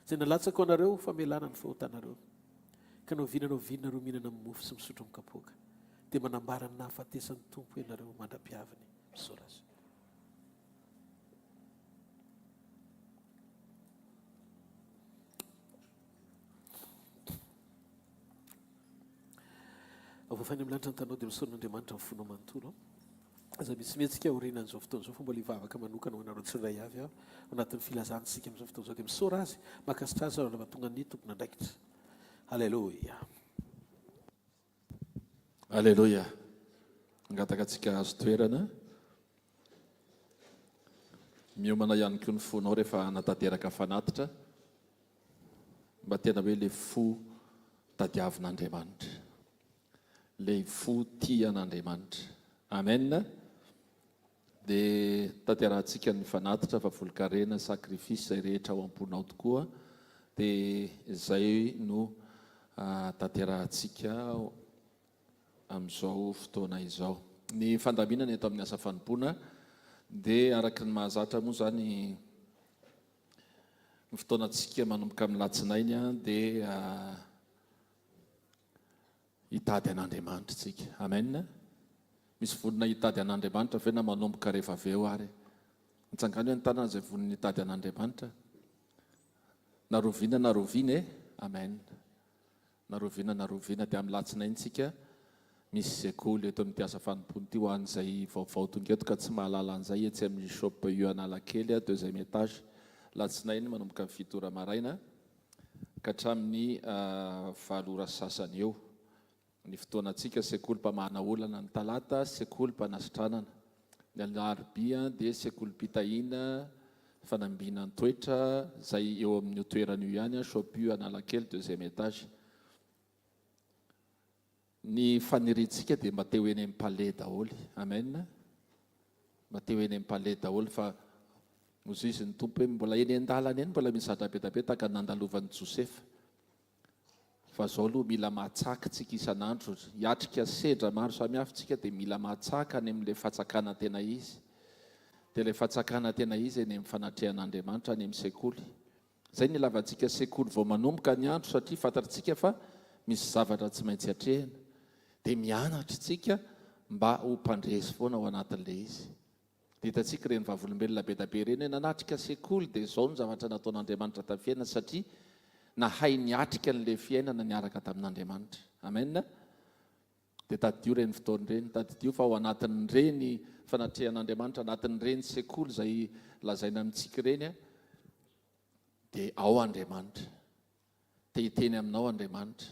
Izay nalatsaka anareo ho famelana ny fahotanareo. Ka nao vinanao mihinana amin'ny mofo sy misotro amin'ny kapoaka. Dia manambara ny nahafatesan'ny Tompo ianareo mandra-piavany. Misaotra azy. Avofany amin'ny lanitra ny tanao dia misaoran'Andriamanitra amin'ny fonao manontolo. Aza misy mihetsika oriana an'izao fotoan'izao fomba livavaka manokana ho anareo tsirairay avy ao anatin'ny filazantsika amin'izao fotoan'izao dia misaora azy makasitra azy raha mahatonga ny tompona andraikitra. Halleluja. Halleluja. Angataka antsika azo toerana. Miomana ihany koa ny fonao rehefa natateraka fanatitra mba tena hoe le fo tadiavin'Andriamanitra, le fo tian'Andriamanitra. Amen. Dia tanterahantsika ny fanatitra fa volonkarena sakrifisy izay rehetra ao am-ponao tokoa. Dia izay no tanterahantsika amin'izao fotoana izao. Ny fandaminana eto amin'ny asa fanompoana dia araky ny mahazatra moa zany ny fotoanantsika manomboka amin'ny latsinainy dia hitady an'Andriamanitra tsika. Amen. Misy vonina hitady an'Andriamanitra ve na manomboka rehefa avy eo ary. Nitsangany hoe ny tanana izay vonina hitady an'Andriamanitra. Naroviana e. Amen. Naroviana dia amin'ny latsinaintsika misy sekoly eto amin'ny asa fanompoana ity ho an'izay vaovao tonga eto ka tsy mahalala an'izay etsy amin'ny shop io Analakely deuxième étage. Latsinainy manomboka amin'ny 7 ora maraina ka hatramin'ny 4 ora sasany eo. Ny fotoanantsika sekolim-pamahana olana ny talata, sekolim-panasitranana. Ny alarobia dia sekolim-pitahiana, fanambiana ny toetra izay eo amin'ny toerana io ihany shop io Analakely deuxième étage. Ny faniritsika dia mba teo eny amin'ny palais daholy. Amen. Mba teo eny amin'ny palais daholy fa mozy izy ny tompo hoe mbola eny an-dalana eny mbola misy zadra-betapetaka nandalovan'ny Josefa. Fa zao aloha mila mahatsaka tsika isan'andro, hiatrika sedra maro samihafa tsika dia mila mahatsaka any amin'ilay fatsakana tena izy. Dia ilay fatsakana tena izy eny amin'ny fanatrehan'Andriamanitra any amin'ny sekoly. Izay ny ilavantsika sekoly vao manomboka ny andro satria fantatritsika fa misy zavatra tsy maintsy hatrehana. Dia mianatra tsika mba ho mpandresy foana ao anatin'ilay izy. Dia hitantsika ireny vavolombelona be da be ireny hoe nanatrika sekoly dia izao ny zavatra nataon'Andriamanitra tamin'ny fiainana satria nahay niatrika an'ilay fiainana niaraka tamin'Andriamanitra. Amen. Dia tadidio ireny fotoan'ireny, tadidio fa ao anatin'ireny fanatrehan'Andriamanitra, anatin'ireny sekoly izay lazaina amintsika ireny dia ao Andriamanitra. Te hiteny aminao Andriamanitra.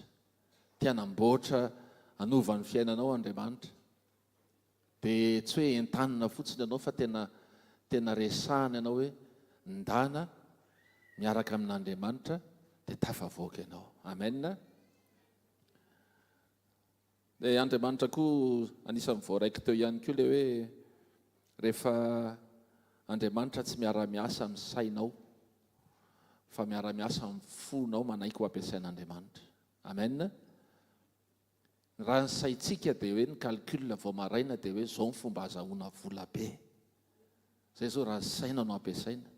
Te hanamboatra hanova ny fiainanao Andriamanitra. Dia tsy hoe entanina fotsiny ianao fa tena resahana ianao hoe ndana miaraka amin'Andriamanitra dia tafavoaka ianao. Amen. Dia Andriamanitra koa anisan'ny voaraiko teo ihany koa ilay hoe rehefa Andriamanitra tsy miara-miasa amin'ny sainao fa miara-miasa amin'ny fonao manaiky ho ampiasain'Andriamanitra. Amen. Raha ny saintsika dia hoe ny calcul vao maraina dia hoe zao ny fomba azahoana vola be. Zay zao raha saina no ampiasaina.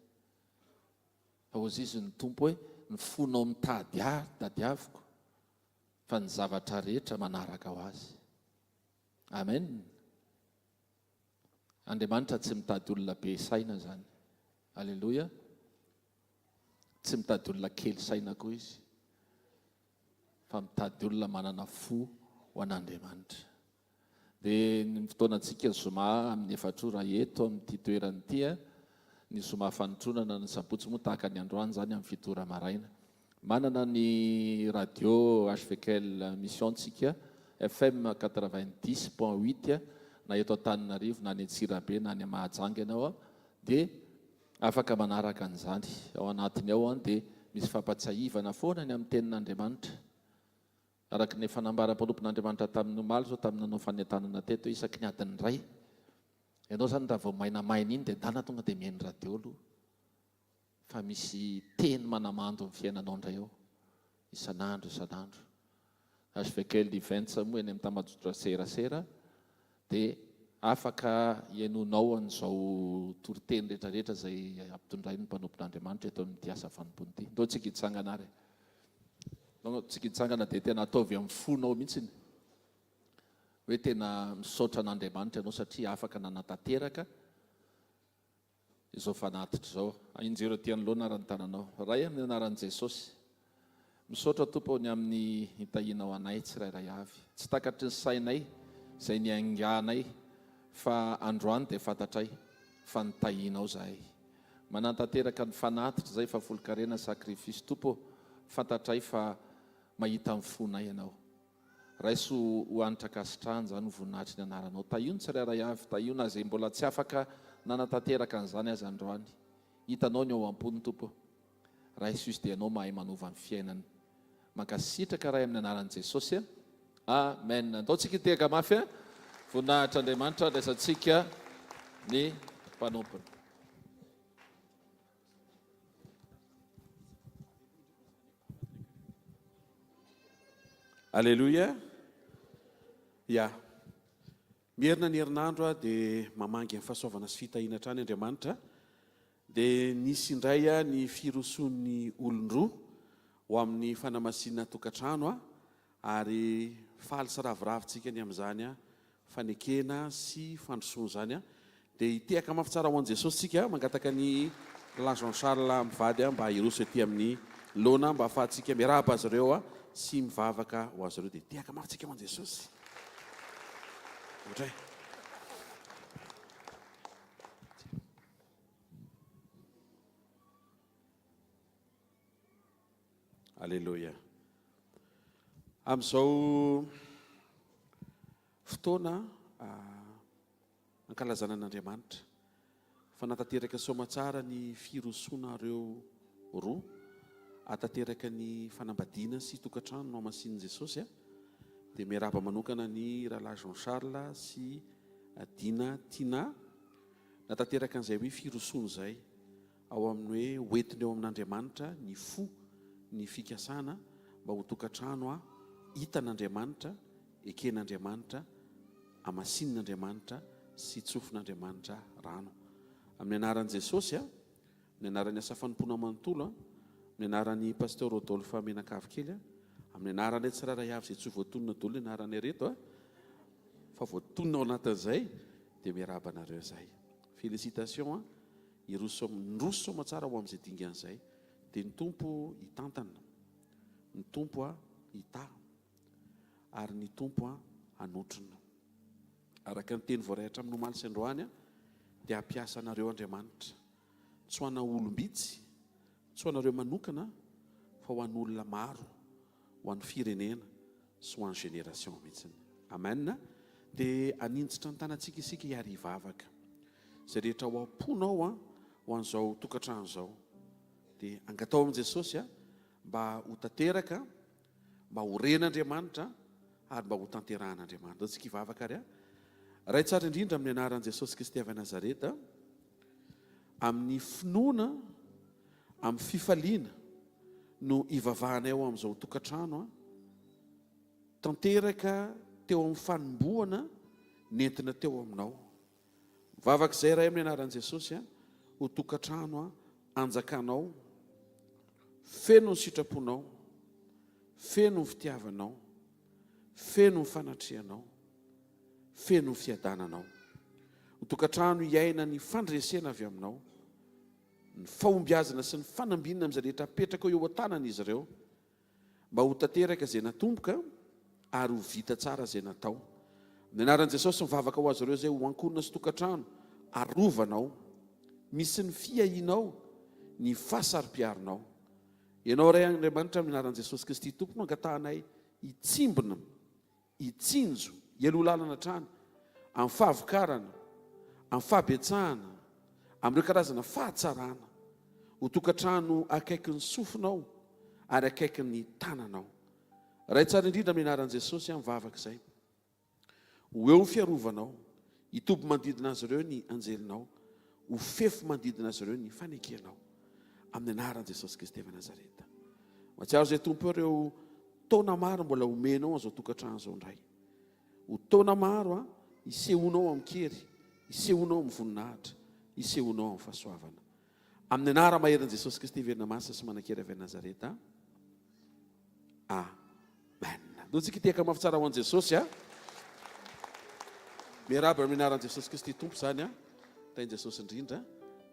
Fa ozy izy ny tompo hoe ny fonao mitadiaviko fa ny zavatra rehetra manaraka ho azy. Amen. Andriamanitra tsy mitady olona be saina zany. Alleloia. Tsy mitady olona kely saina koa izy, fa mitady olona manana fo ho an'Andriamanitra. Dia ny fotoanantsika zoma amin'ny efatrora eto amin'ity toerany ity, ny zoma fanotronana ny sabotsy moa tahaka ny androany zany amin'ny fitora maraina. Manana ny radio hvkl-mission tsika FM 90.8 na eto Antananarivo na any Antsirabe na any Mahajanga ianao, dia afaka manaraka an'izany. Ao anatiny ao dia misy fampatsiahivana foana ny amin'ny tenin'Andriamanitra. Araka ny fanambaram-panompon'Andriamanitra tamin'ny omaly zao tamin'ny nanao fanentanana teto isaky ny adiny iray. Ianao zany raha vao mainamaina iny dia dana tonga dia mihaino radio aloha. Fa misy teny manamando amin'ny fiainanao indray ao, isan'andro. hvkl-events moa eny amin'ny tambazotra serasera, dia afaka ianonao an'izao toriteny rehetrarehetra izay ampitondray ny mpanompon'Andriamanitra eto amin'ity asa fanompony ity. Ndao tsika hitsangana ary. Tsika hitsangana dia tena ataovy amin'ny fonao mihitsiny. Hoe tena misaotra an'Andriamanitra ianao satria afaka nanatateraka izao fanatitra izao. Injero ty anoloana raha ny tananao. Ray amin'ny anaran'i Jesosy. Misaotra Tompo ny amin'ny hitahinao anay tsirairay avy. Tsy takatry ny sainay izay nianganay, fa androany dia fantatray fa nitahinao zahay. Manantateraka ny fanatitra izay fa folo-karena sakrifisy Tompo, fantatray fa mahita amin'ny fonay ianao. Raiso ho anitra kasitrahany zany voninahitry ny anaranao. Tahino tsirairay avy, tahino izay mbola tsy afaka nanantateraka an'izany azy androany. Hitanao ny ao am-pony Tompo. Raiso izy dia ianao mahay manova amin'ny fiainany. Mankasitraka ray amin'ny anaran'i Jesosy. Amen. Andao tsika hiteka mafy. Voninahitr'Andriamanitra raisantsika ny mpanompony. Alleluia. Ya. Mierina ny herinandro dia mamangy amin'ny fahasoavana sy fitahina hatrany Andriamanitra. Dia nisy indray ny firoson'ny olon-droa ho amin'ny fanamasinana tokantrano, ary faly sy raviravintsika ny amin'izany fanekena sy fandrosoana zany. Dia hitehaka mafy tsara ho an'i Jesosy tsika mangataka ny Jean Charles mivady mba hiroso etỳ amin'ny lona mba ahafahantsika miarahaba azy ireo sy mivavaka ho azy ireo. Dia tehaka mafy tsika ho an'i Jesosy. Alleluia. Amin'izao fotoana ankalazana an'Andriamanitra, fanantateraka somatsara ny firosoanareo roa, atateraka ny fanambadiana sy tokantrano no amasin'i Jesosy. Dia miarahaba manokana ny rahalahy Jean Charles sy Dina Tina natateraka an'izay hoe firosoana izay ao amin'ny hoe hoentiny eo amin'Andriamanitra ny fo ny fikasana mba ho tokantrano hitan'Andriamanitra, eken'Andriamanitra, amasin'Andriamanitra sy tsofin'Andriamanitra rano. Amin'ny anaran'i Jesosy, amin'ny anaran'ny asa fanompona manontolo, amin'ny anaran'ny pasteur Rodolphe Menakavokely, amin'ny anaran'ny tsirairay avy izay tsy voatonona dolo ny anaran'ny reto, fa voatonona ao anatin'izay, dia miarahaba anareo izay. Félicitations, nroso somatsara ho amin'izay dingan'izay. Dia ny tompo hitantana, ny tompo hita, ary ny tompo hanotrona. Araka ny teny voarehatra amin'ny omaly sy androany dia hampiasa anareo Andriamanitra, tsy ho ana olombitsy, tsy ho anareo manokana, fa ho an'olona maro, ho an'ny firenena sy ho an'ny génération mihitsiny. Amen. Dia aninjitra ny tanantsika isika hiary hivavaka. Izay rehetra ho amponao ho an'izao tokantrano izao, dia angatao amin'i Jesosy mba ho tanteraka, mba ho ren'Andriamanitra, ary mba ho tanterahan'Andriamanitra. Tsika hivavaka ary ray tsara indrindra amin'ny anaran'i Jesosy Kristy avy Nazareta, amin'ny finoana, amin'ny fifaliana no ivavahanay ao amin'izao tokantrano, tanteraka teo amin'ny fanombohana nentina teo aminao. Mivavaka izay ray amin'ny anaran'i Jesosy ho tokantrano anjakanao, feno ny sitraponao, feno ny fitiavanao, feno ny fanatrehanao, feno ny fiadananao. Ho tokantrano iaina ny fandresena avy aminao, ny fahombiazana sy ny fanambinana amin'izay rehetra apetraka eo an-tanana izy ireo mba ho tanteraka izay natomboka ary ho vita tsara izay natao. Ny anaran'i Jesosy mivavaka ho azy ireo izay ho ankonina sy tokantrano, arovanao, misy ny fiahinao, ny fahasari-piarinao. Ianao ray Andriamanitra amin'ny anaran'i Jesosy Kristy tompony angatahanay hitsimbona, hitsinjo, hialolalana trano amin'ny fahavokarana, amin'ny fahabetsahana, amin'ireo karazana fahatsarana, ho tokantrano akaiky ny sofinao ary akaiky ny tananao. Ray tsara indrindra amin'ny anaran'i Jesosy mivavaka izay. Ho eo ny fiarovanao, hitoby manodidina azy ireo ny anjelinao, ho fefy manodidina azy ireo ny fanekenao. Amin'ny anaran'i Jesosy Kristy avy Nazareta. Matsiaro izay tompo ireo taona maro mbola omenao azao tokantrano izao indray. Ho taona maro isehonao amin'ny kery, isehonao amin'ny voninahitra, isehonao amin'ny fahasoavana. Amin'ny anara maheran'i Jesosy Kristy verina masina sy manan-kery avy Nazareta. Amen. Doantsika iteka mafy tsara ho an'i Jesosy miaraba amin'ny anaran'i Jesosy Kristy tompo zany tain'i Jesosy indrindra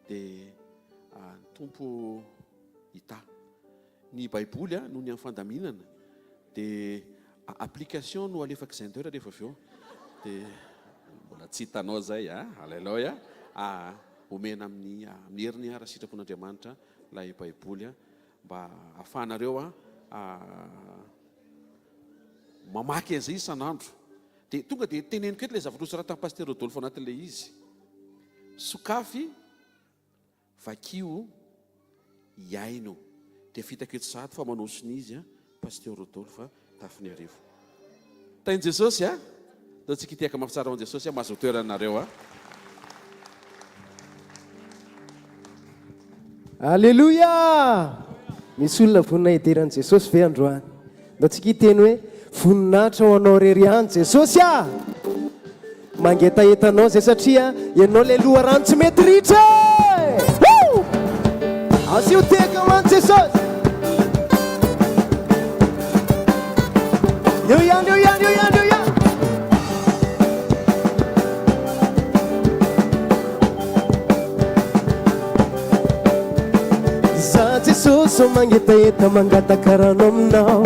dia ny tompo hita. Ny Baiboly noho ny amin'ny fandaminana dia application no alefaka izay ndeo rehefa avy eo dia mbola tsy hitanao zay alleluia omena amin'ny heriny raha sitrapon'Andriamanitra ilay Baiboly mba ahafahanareo mamaky an'izay isan'andro. Dia tonga dia teneniko eto ilay zavatra nosoratan'i Pasteur Rodolphe anatin'ilay izy. Sokafy vakio iaino. Dia fitako eto zato fa manao sinizy Pasteur Rodolphe tafiny arivo. Tain'i Jesosy dao tsika iteka mafy tsara ho an'i Jesosy mahazo toeranareo Alléluia! Misy olona vonina hiteran'i Jesosy ve androany? Dao tsika hiteny hoe voninahitra ho anao rery any Jesosy mangetaetanao zay satria ianao le loha rano tsy mety ritra. Asio teka ho an'i Jesosy. Eo ihany, eo ihany, eo ihany, eo ihany. Za Jesosy mangetaeta mangataka rano aminao,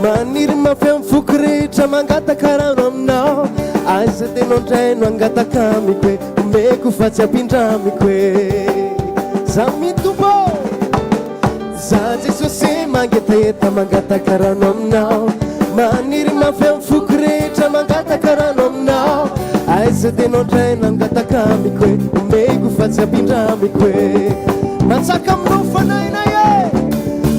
maniry mafy amin'ny foko rehetra mangataka rano aminao. Aiza tena andraino angataka amiko hoe omeko fa tsy ampindramiko hoe za mitombo. Za Jesosy mangetaeta mangataka rano aminao, maniry mafy amin'ny foko rehetra mangataka rano aminao. Aiza tena andraino angataka amiko hoe omeko fa tsy ampindramiko hoe matsaka aminao fanainay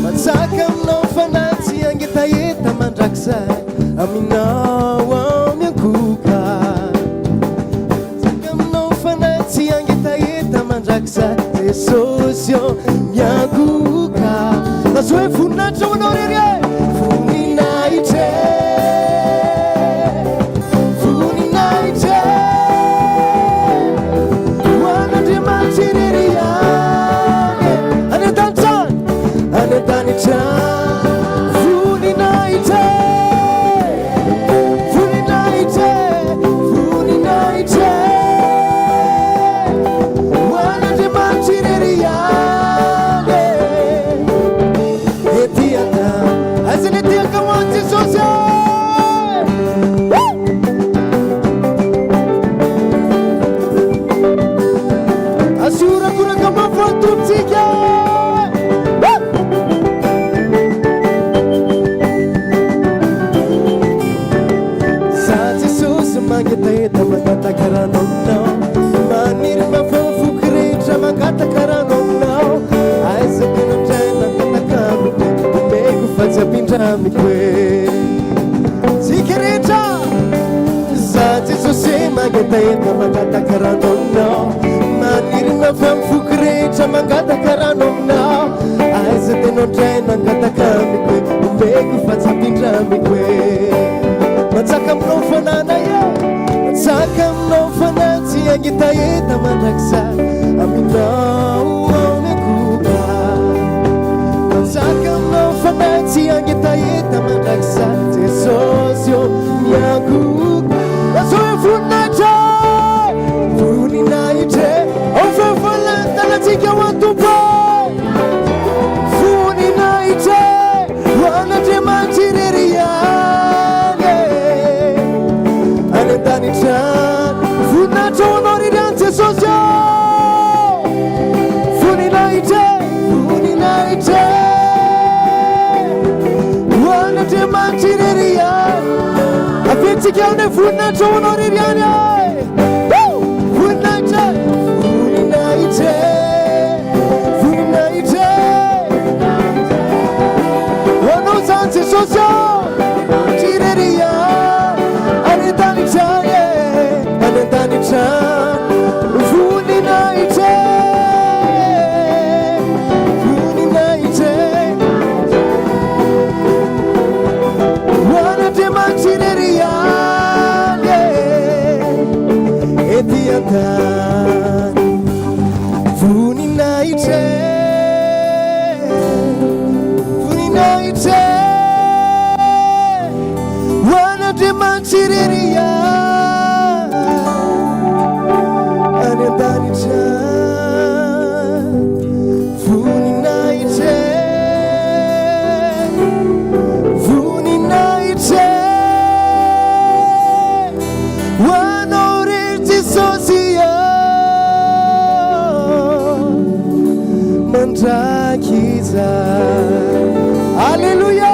matsaka aminao fanahy tsy angetaeta mandrakizay aminao miankoka. Matsaka aminao fanahy tsy angetaeta mandrakizay Jesosy miankoka. Nazo hoe voninahitra ho anao rery voninahitra voninahitra ho an'Andriamanitra rery any an-tany any an-tanitra voninahitra voninahitra voninahitra ho an'Andriamanitra rery etiaka azany etiaka ho an'i Jesosy. Asiorakoraka mafatontsika za Jesosy mangetaeta mangataka rano aminao, maniry mafafoko rehetra mangataka rano aminao. Aiza tena andraina angataka amiko omeko fa tsy ampindramiko hoe tsika rehetra. Za Jesosy mangetaeta mangataka rano aminao, maniry mafafoko rehetra mangataka rano aminao. Aiza tena andraina angataka amiko hoe omeko fa tsy ampindramiko hoe matsaka aminao fananay matsaka aminao fanahy tsy angetaeta mandrakizay aminao miankoka. Matsaka aminao fanahy tsy angetaeta mandrakizay Jesosy miankoka. Nazo hoe voninahitra voninahitra ao fahavalantana Alléluia.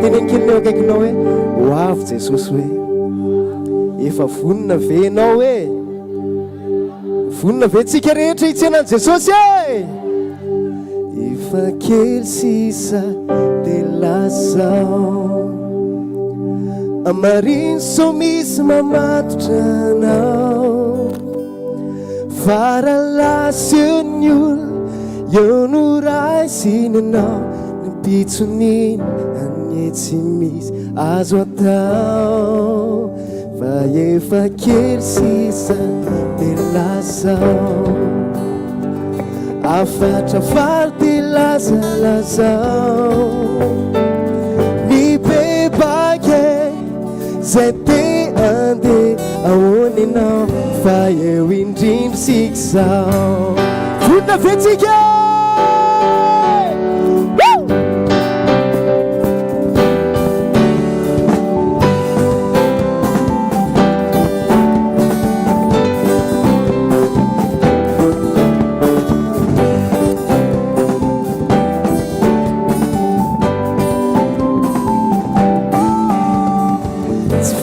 Tenenkinao akaikinao hoe hoavy Jesosy hoe efa vonina venao hoe vonina ventsika rehetra hitsenan'i Jesosy e efa kely sisa de lasao amariny so misy mamatotra anao faralasy ny olona eo no raisiny anao ny pitsoniny anye tsy misy azo atao fa efa kely sisa de lasao afatra vary de lazalazao mibebake zay te andeha ahoana ianao fa eo indrindro sikizao vonina ventsika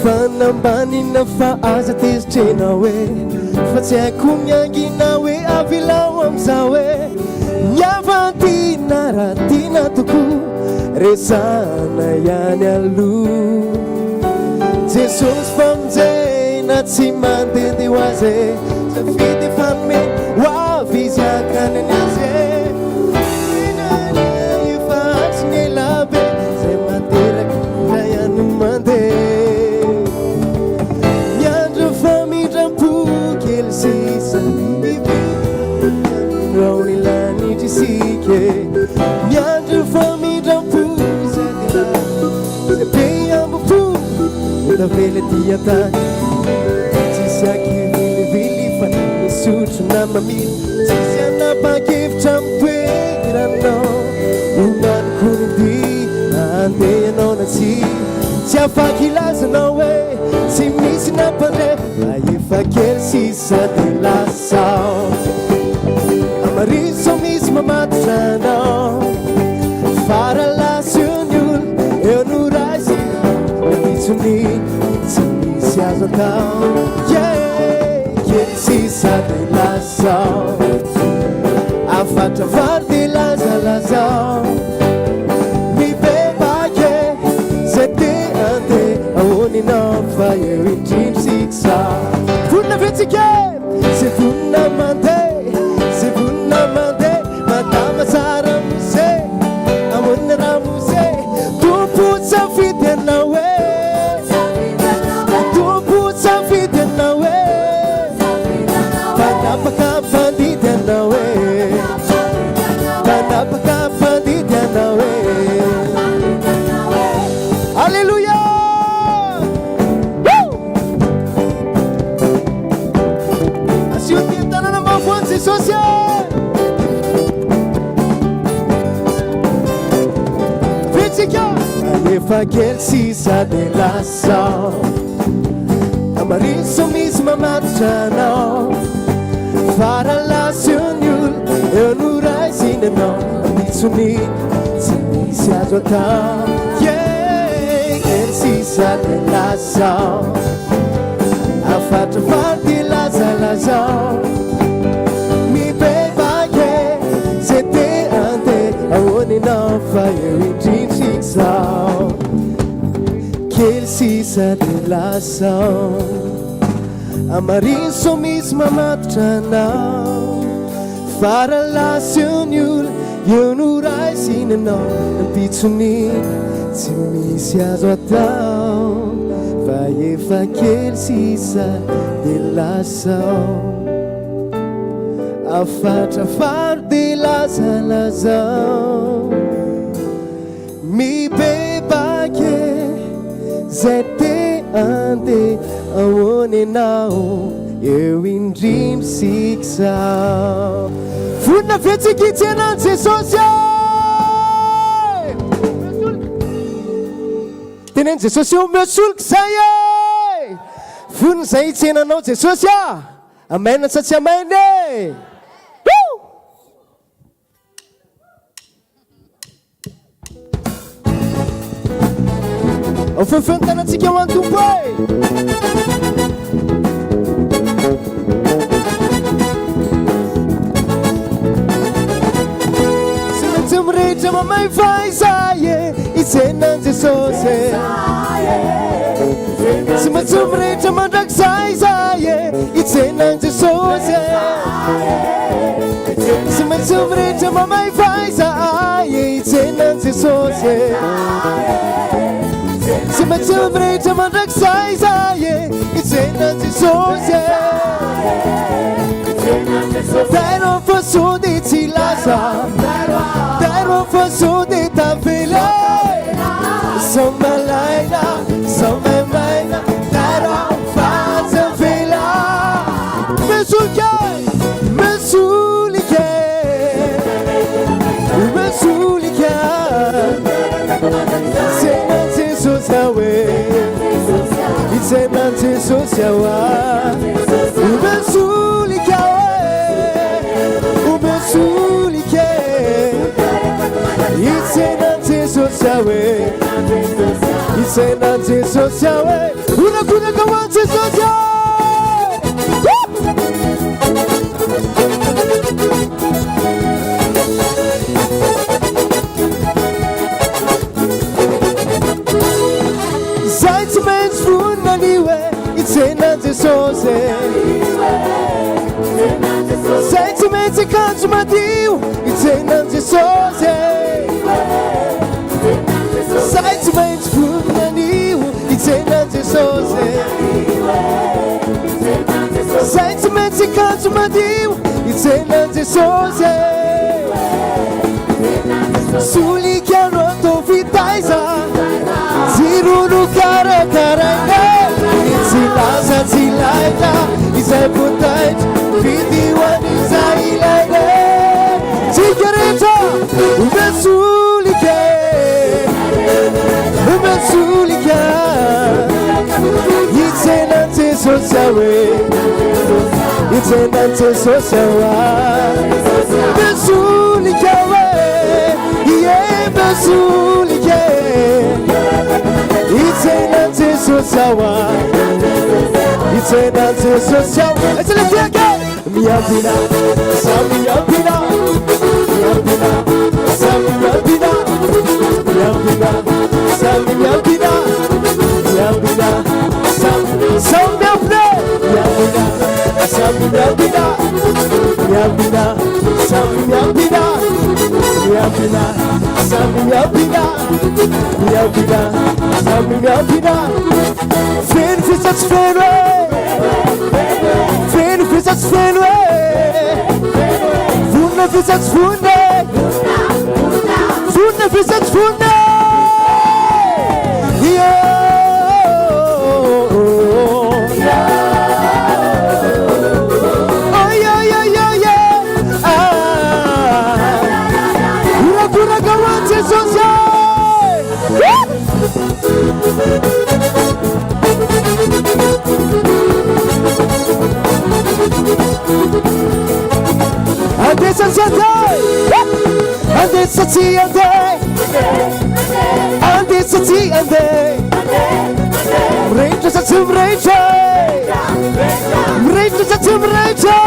fanambanina fa aza tezitrenao hoe fa tsy haiko miangina hoe avilao am'izao hoe miavantina raha tiana tokoa resana ihany aloha Jesosy famonjena tsy mandende ho azy safidy fanome ho avy izy akanany azy efa atsy ny elabe zay manderaky ra ihany mandeha miandro famindram-poza zay be ambo-po navela dia tany tsisy akivilivily fa misotro na mamily tsisy anapa-kevitra mitoeranao omanikonydi andehanao na tsy afaky ilazanao hoe tsy misy nampandre fa efa kely sisa de lasao amariso misy mamatotra anao faralasy-ny olona eo no raisiny mitsoniny tsy misy azo atao kely sisa de lasao afatra vary de lazalazao mibebake zay te andeha ahoana ianao fa eo indrindro sikizao vonina ventsika zay vonina mandeha zay vonina mandeha madama tsara mose ahoana raha mose tompo safidy anao hoe tompo safidy anao hoe manapaka mpandidy anao hoe manapaka mpandidy anao hoe Alléluia. Asioti tanana mavoany Jesosy vitsika efa kely sisa de lasao amariso misy mamatotra anao faralasy-ny olona eo noraisinanao ambitsony tsy misy azo atao kely sisa de lazao afatra faty lazalazao mibebake zay te ande ahoninao fa eo indrindriky zao kely sisa de lazao amariny so misy mamatotra anao faralasy eo ny olo eo noraisinanao ambitsony tsy misy azo atao fa efa kely sisa de lazao afatra faro de lazalazao mibebake zay te ande ahoany anao eo indrindry sikzao vonina vetsikitsy anany jesosy teneny jesosy eo miosoloky zay e vonina zay itsenanao jesosy amaina sa tsy amainy e ao fefentanantsika ho any tompo e sy maintsy mirehitra mamay vaizay e itsenan jesosy sy maintsy mirehitra mandraky zay e itsenan jesosy sy maintsy mirehitra mamay vaizay e itsenan jesosy sy maintsy mirehitra mandraky zay e itsenan jesosy Dero fasode tsy laza Dero fasode tavela Samalaina, samamaina Dero fazavela Mesulike, mesulike Mesulike Itsenan Jesus yawe Itsenan Jesus yawa Mesulike Itsenan Jesus Yahweh Itsenan Jesus Yahweh Una kawan Jesus Yahweh Zaitz mens vuna niwe Itsenan Jesus Zaitz mens kanzu matiu Itsenan Jesus Zaitz mens vuna niwe Itsenan Jesus Zaitz mens kanzu matiu Itsenan Jesus Suli chiaro to vitaiza Zirunu cara caranga Zilaza zilaita Izai putait Vidiwan izai laida Zikareta Umesulike Umesulike Itsenan Jesus Yahweh Itsenan Jesus Yahweh Umesulike Umesulike Itsenan Jesus Yahweh Itsenan Jesus Yahweh Let's lift it again Miyapina, Samiyapina Miyapina, Samiyapina Miyapina, Samiyapina Miyapina, Samiyapina Miyapina, Samiyapina Miyapina, Samiyapina Miyapina, Samiyapina Miyapina, Samiyapina Fenu fisats fenu Fenu fisats fenu Vunna fisats vunne Vunna fisats vunne Kura kawan Jesus Adesso siete Ande Sabotsy ande. Ande Sabotsy ande. Mreitra Sabotsy mreitra. Mreitra Sabotsy mreitra.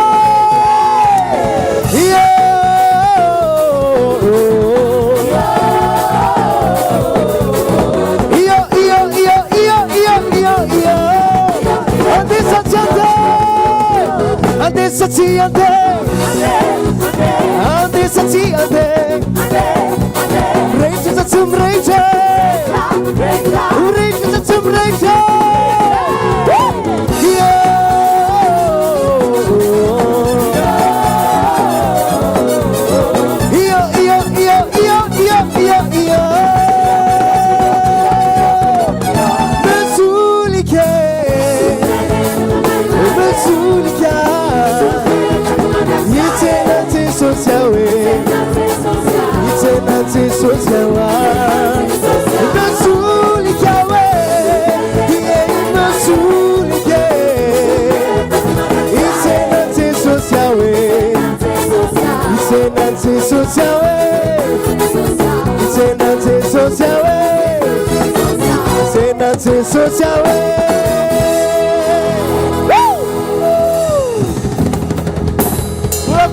Ande Sabotsy ande. Ande Sabotsy ande. Mreitra Sabotsy mreitra. Mreitra Sabotsy mreitra.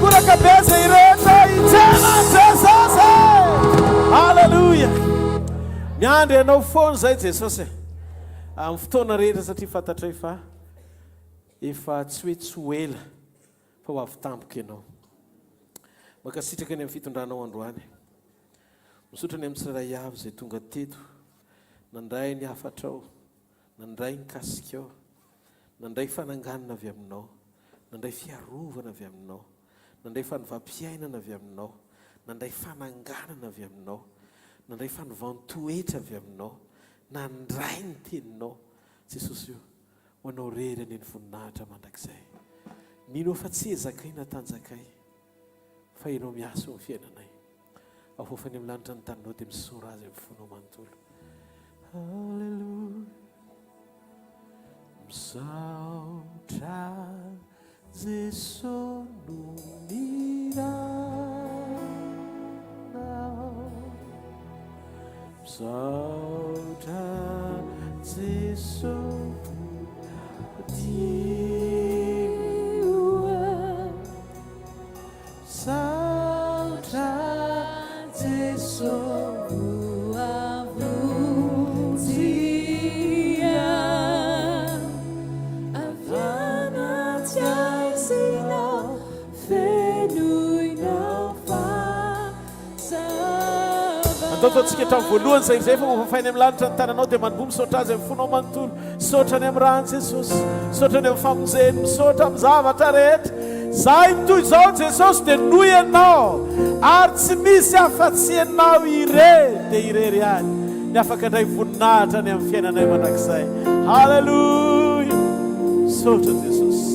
Pura a cabeça ireta e Jesus. Haleluya. Niandry anao foana zay Jesosy. Amin'ny fotoana rehetra satria fantatray fa efa tsy hoe tsy ho ela fa ho avy tampoka ianao. Makasitraka any amin'ny fitondranao androany. Misotra ny amin'ny tsirairay avy izay tonga teto. Nandray ny hafatrao, nandray ny kasikao, nandray fananganana avy aminao, nandray fiarovana avy aminao, nandray fanovampiainana avy aminao, nandray fananganana avy aminao, nandray fanovantoetra avy aminao, nandray ny teninao. Jesosy io, ho anao rery any ny voninahitra mandrakizay. Mino fa tsy ezakay na tanjakay, fa ianao miasa amin'ny fiainanay. Afofany amin'ny lanitra ny taninao dia misora azy amin'ny fonao manontolo. Hallelujah. Misaotra Jesosy nominao. Misaotra Jesosy Dio. Misaotra Jesosy. Ataontsika hatramin'ny voalohany zay efa mampafainy amin'ny lanitra ny tananao dia manombo misaotra azy amin'ny fonao manontolo. Misaotra ny amin'ny rano Jesosy, misaotra ny amin'ny famonjeny, misaotra amin'ny zavatra rehetra. Zahay toy izao Jesosy dia noho ianao ary tsy misy afa-tsy ianao irery dia irery ihany. Ny afaka indray voninahitra ny amin'ny fiainanay mandrakizay. Halleluja. Misaotra Jesosy.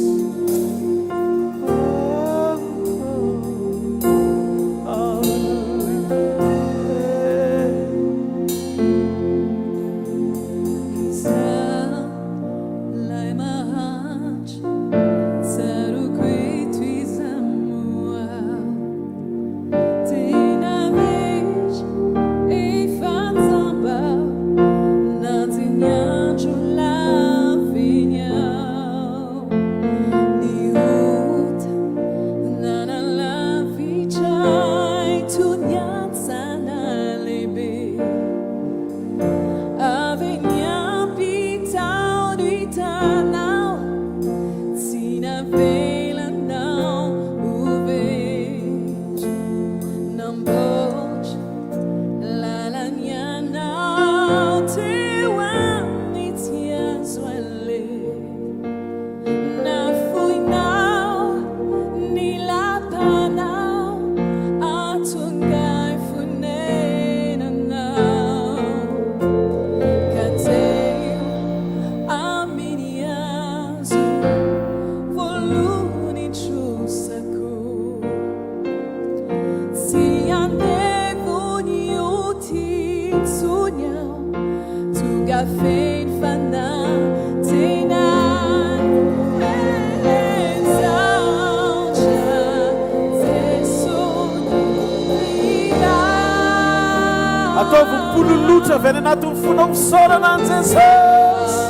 ataovimpololotra avy any anatin'ny fonao misaorana an' jesosy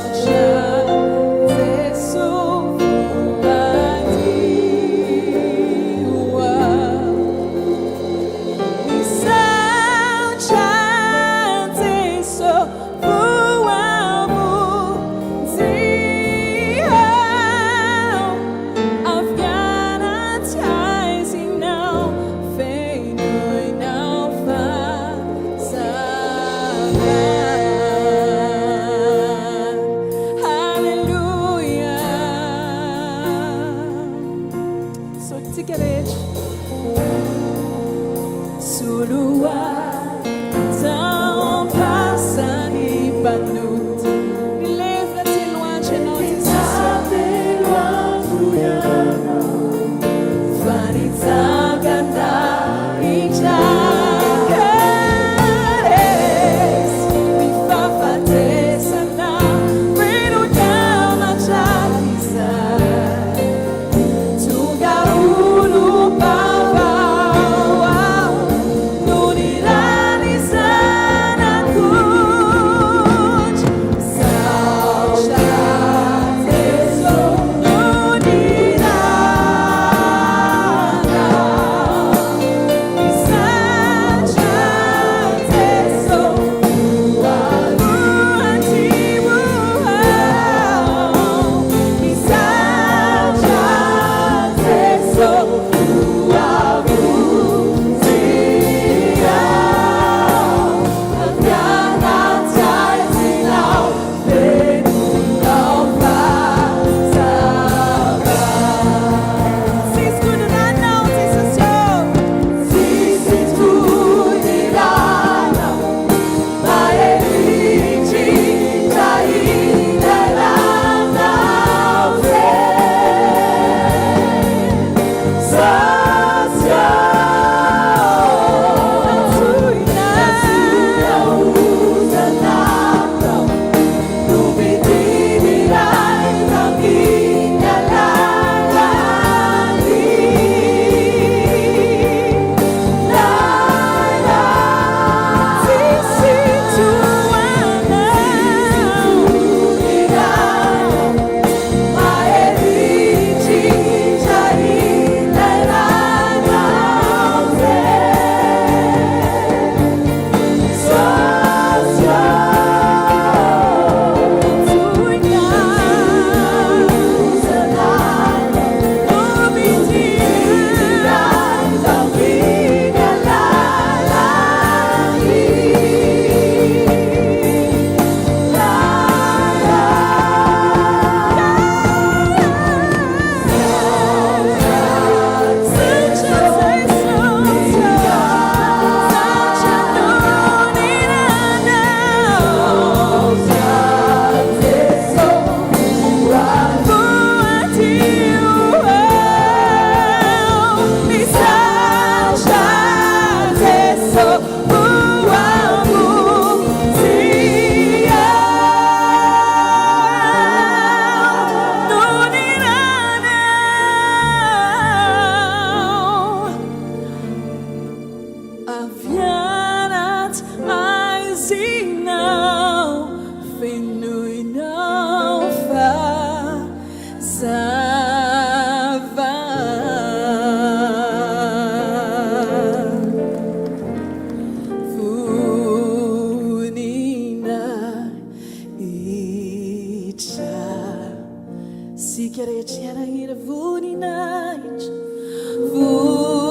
Sikereciana voninait, vonina.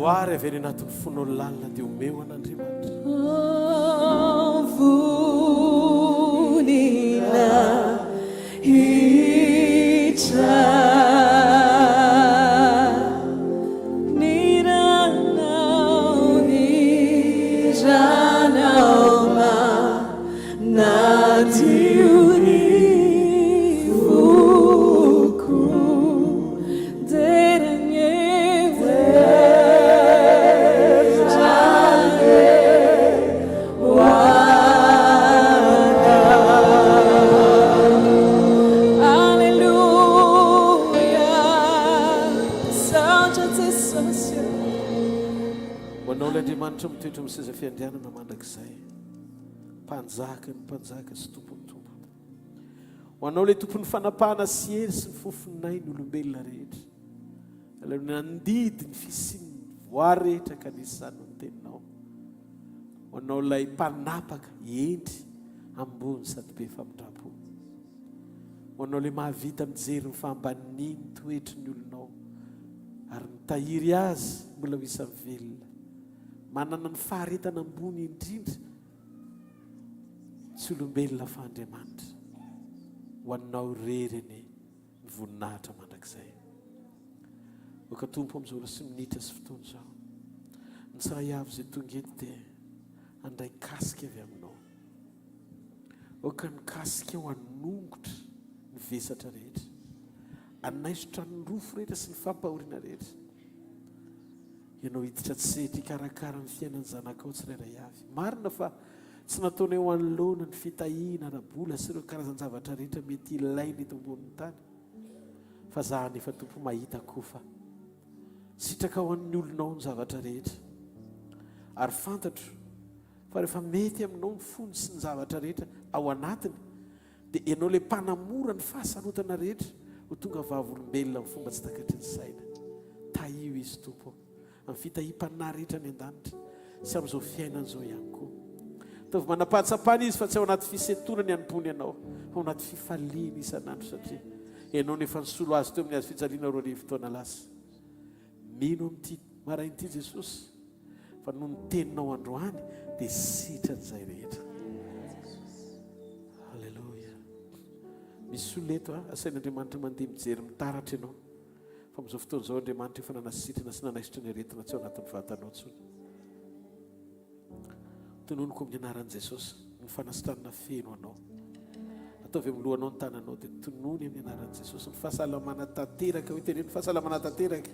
voary avy any anatin'ny fonao lalina dia omeo an'Andriamanitra. Vonina hitra niranao niranaoma natiuni vuku deranyewe Andriamanitra mitoetra amin'ny seza fiandrianana mandrakizay, mpanjaka ny mpanjaka sy tompony tompony. Ho anao ilay tompon'ny fanapahana sy hery sy ny fofonay ny olombelona rehetra, ilay nandidy ny fisiany voary rehetra ka nisy izany no teninao. Ho anao ilay mpanapaka endry ambony sady be famindrapo. Ho anao ilay mahavita mijery ny fambaniny toetry ny olonao ary mitahiry azy mbola ho isa velona. Manana ny faharetana ambony indrindra tsy olombelona fa Andriamanitra. Ho anao rereny ny voninahitra mandrakizay. Oka tompo amin'izao ora sy minitra sy fotoana izao, ny tsara avy izay tonga eto dia andray kasika avy aminao. Oka ny kasika ho anongotra ny vesatra rehetra, anaisotra ny rofo rehetra sy ny fampahoriana rehetra. Ianao hiditra tsetra ikarakara ny fiainan'ny zanakao tsirairay avy. Marina fa tsy nataonao eo anoloana ny fitahiana arabola sy ireo karazan-javatra rehetra mety ilaina eto ambonin'ny tany. Fa zaho nefa tompo mahita kofa sitraka ho an'ny olonao ny zavatra rehetra. Ary fantatro fa rehefa mety aminao ny fony sy ny zavatra rehetra ao anatiny dia ianao ilay mpanamora ny fahasaroatana rehetra ho tonga vavolombelona amin'ny fomba tsy takatry ny saina. Tahio izy tompo amin'ny fitahim-panahy rehetra ny an-danitra sy amin'izao fiainana izao ihany koa. Ataovy manapahatsapana izy fa tsy ao anaty fisetonany hanompoany ianao, ao anaty fifaliana isan'andro satria ianao nefa nisolo azy teo amin'ny azy fijaliana 2 arivo taona lasa. Mino amin'ity marain'ity Jesosy fa noho ny teninao androany dia sitran'izay rehetra. Halleloja. Misy olona eto asain'Andriamanitra mandeha mijery mitaratra ianao. Fa amin'izao fotoana izao Andriamanitra efa nanasitrana sy nanaisotra ny aretina tsy ao anatin'ny vatanao intsony. Tononoko amin'ny anaran'i Jesosy ny fanasitranana feno anao. Ataovy amin'ny lohanao ny tananao dia tonony amin'ny anaran'i Jesosy ny fahasalamana tanteraka. Hoe teneny fahasalamana tanteraka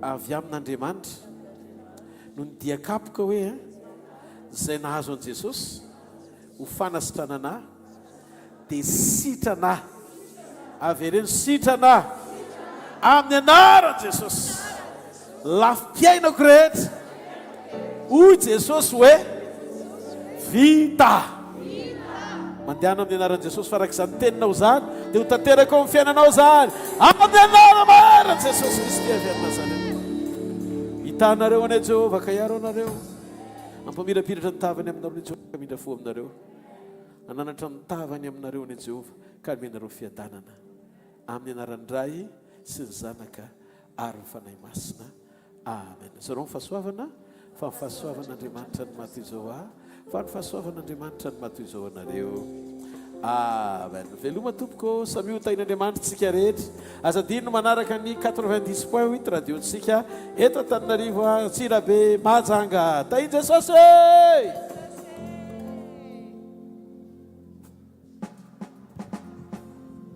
avy amin'Andriamanitra no ny diakapoka hoe izay nahazo an'i Jesosy ho fanasitranana dia sitrana avy ireny sitrana amin'ny anaran'i Jesosy. Lafim-piainako rehetra hoy Jesosy hoe vita. Mandehana amin'ny anaran'i Jesosy farak'izany teninao zany dia ho tanteraka ao amin'ny fiainanao zany amin'ny anaran'i Jesosy Kristy avy amin'ny Nazareta. Hitanareo anay Jehovah ka hiaro anareo, ampamirapiratra ny tavany aminareo ny Jehovah ka mindra fo aminareo, ananatra ny tavany aminareo ny Jehovah ka menareo fiadanana amin'ny anaran'Ray sy ny Zanaka ary ny fanahy masina. Amen. Zareo ny fahasoavana fa ny fahasoavan'Andriamanitra ny matoy izao fa ny fahasoavan'Andriamanitra ny matoy izao anareo. Amen. Veloma tompoko samy hotain'Andriamanitra tsika rehetra. Azadino manaraka ny 90.8 radiontsika eto Antananarivo Antsirabe Mahajanga. Tainy Jesosy!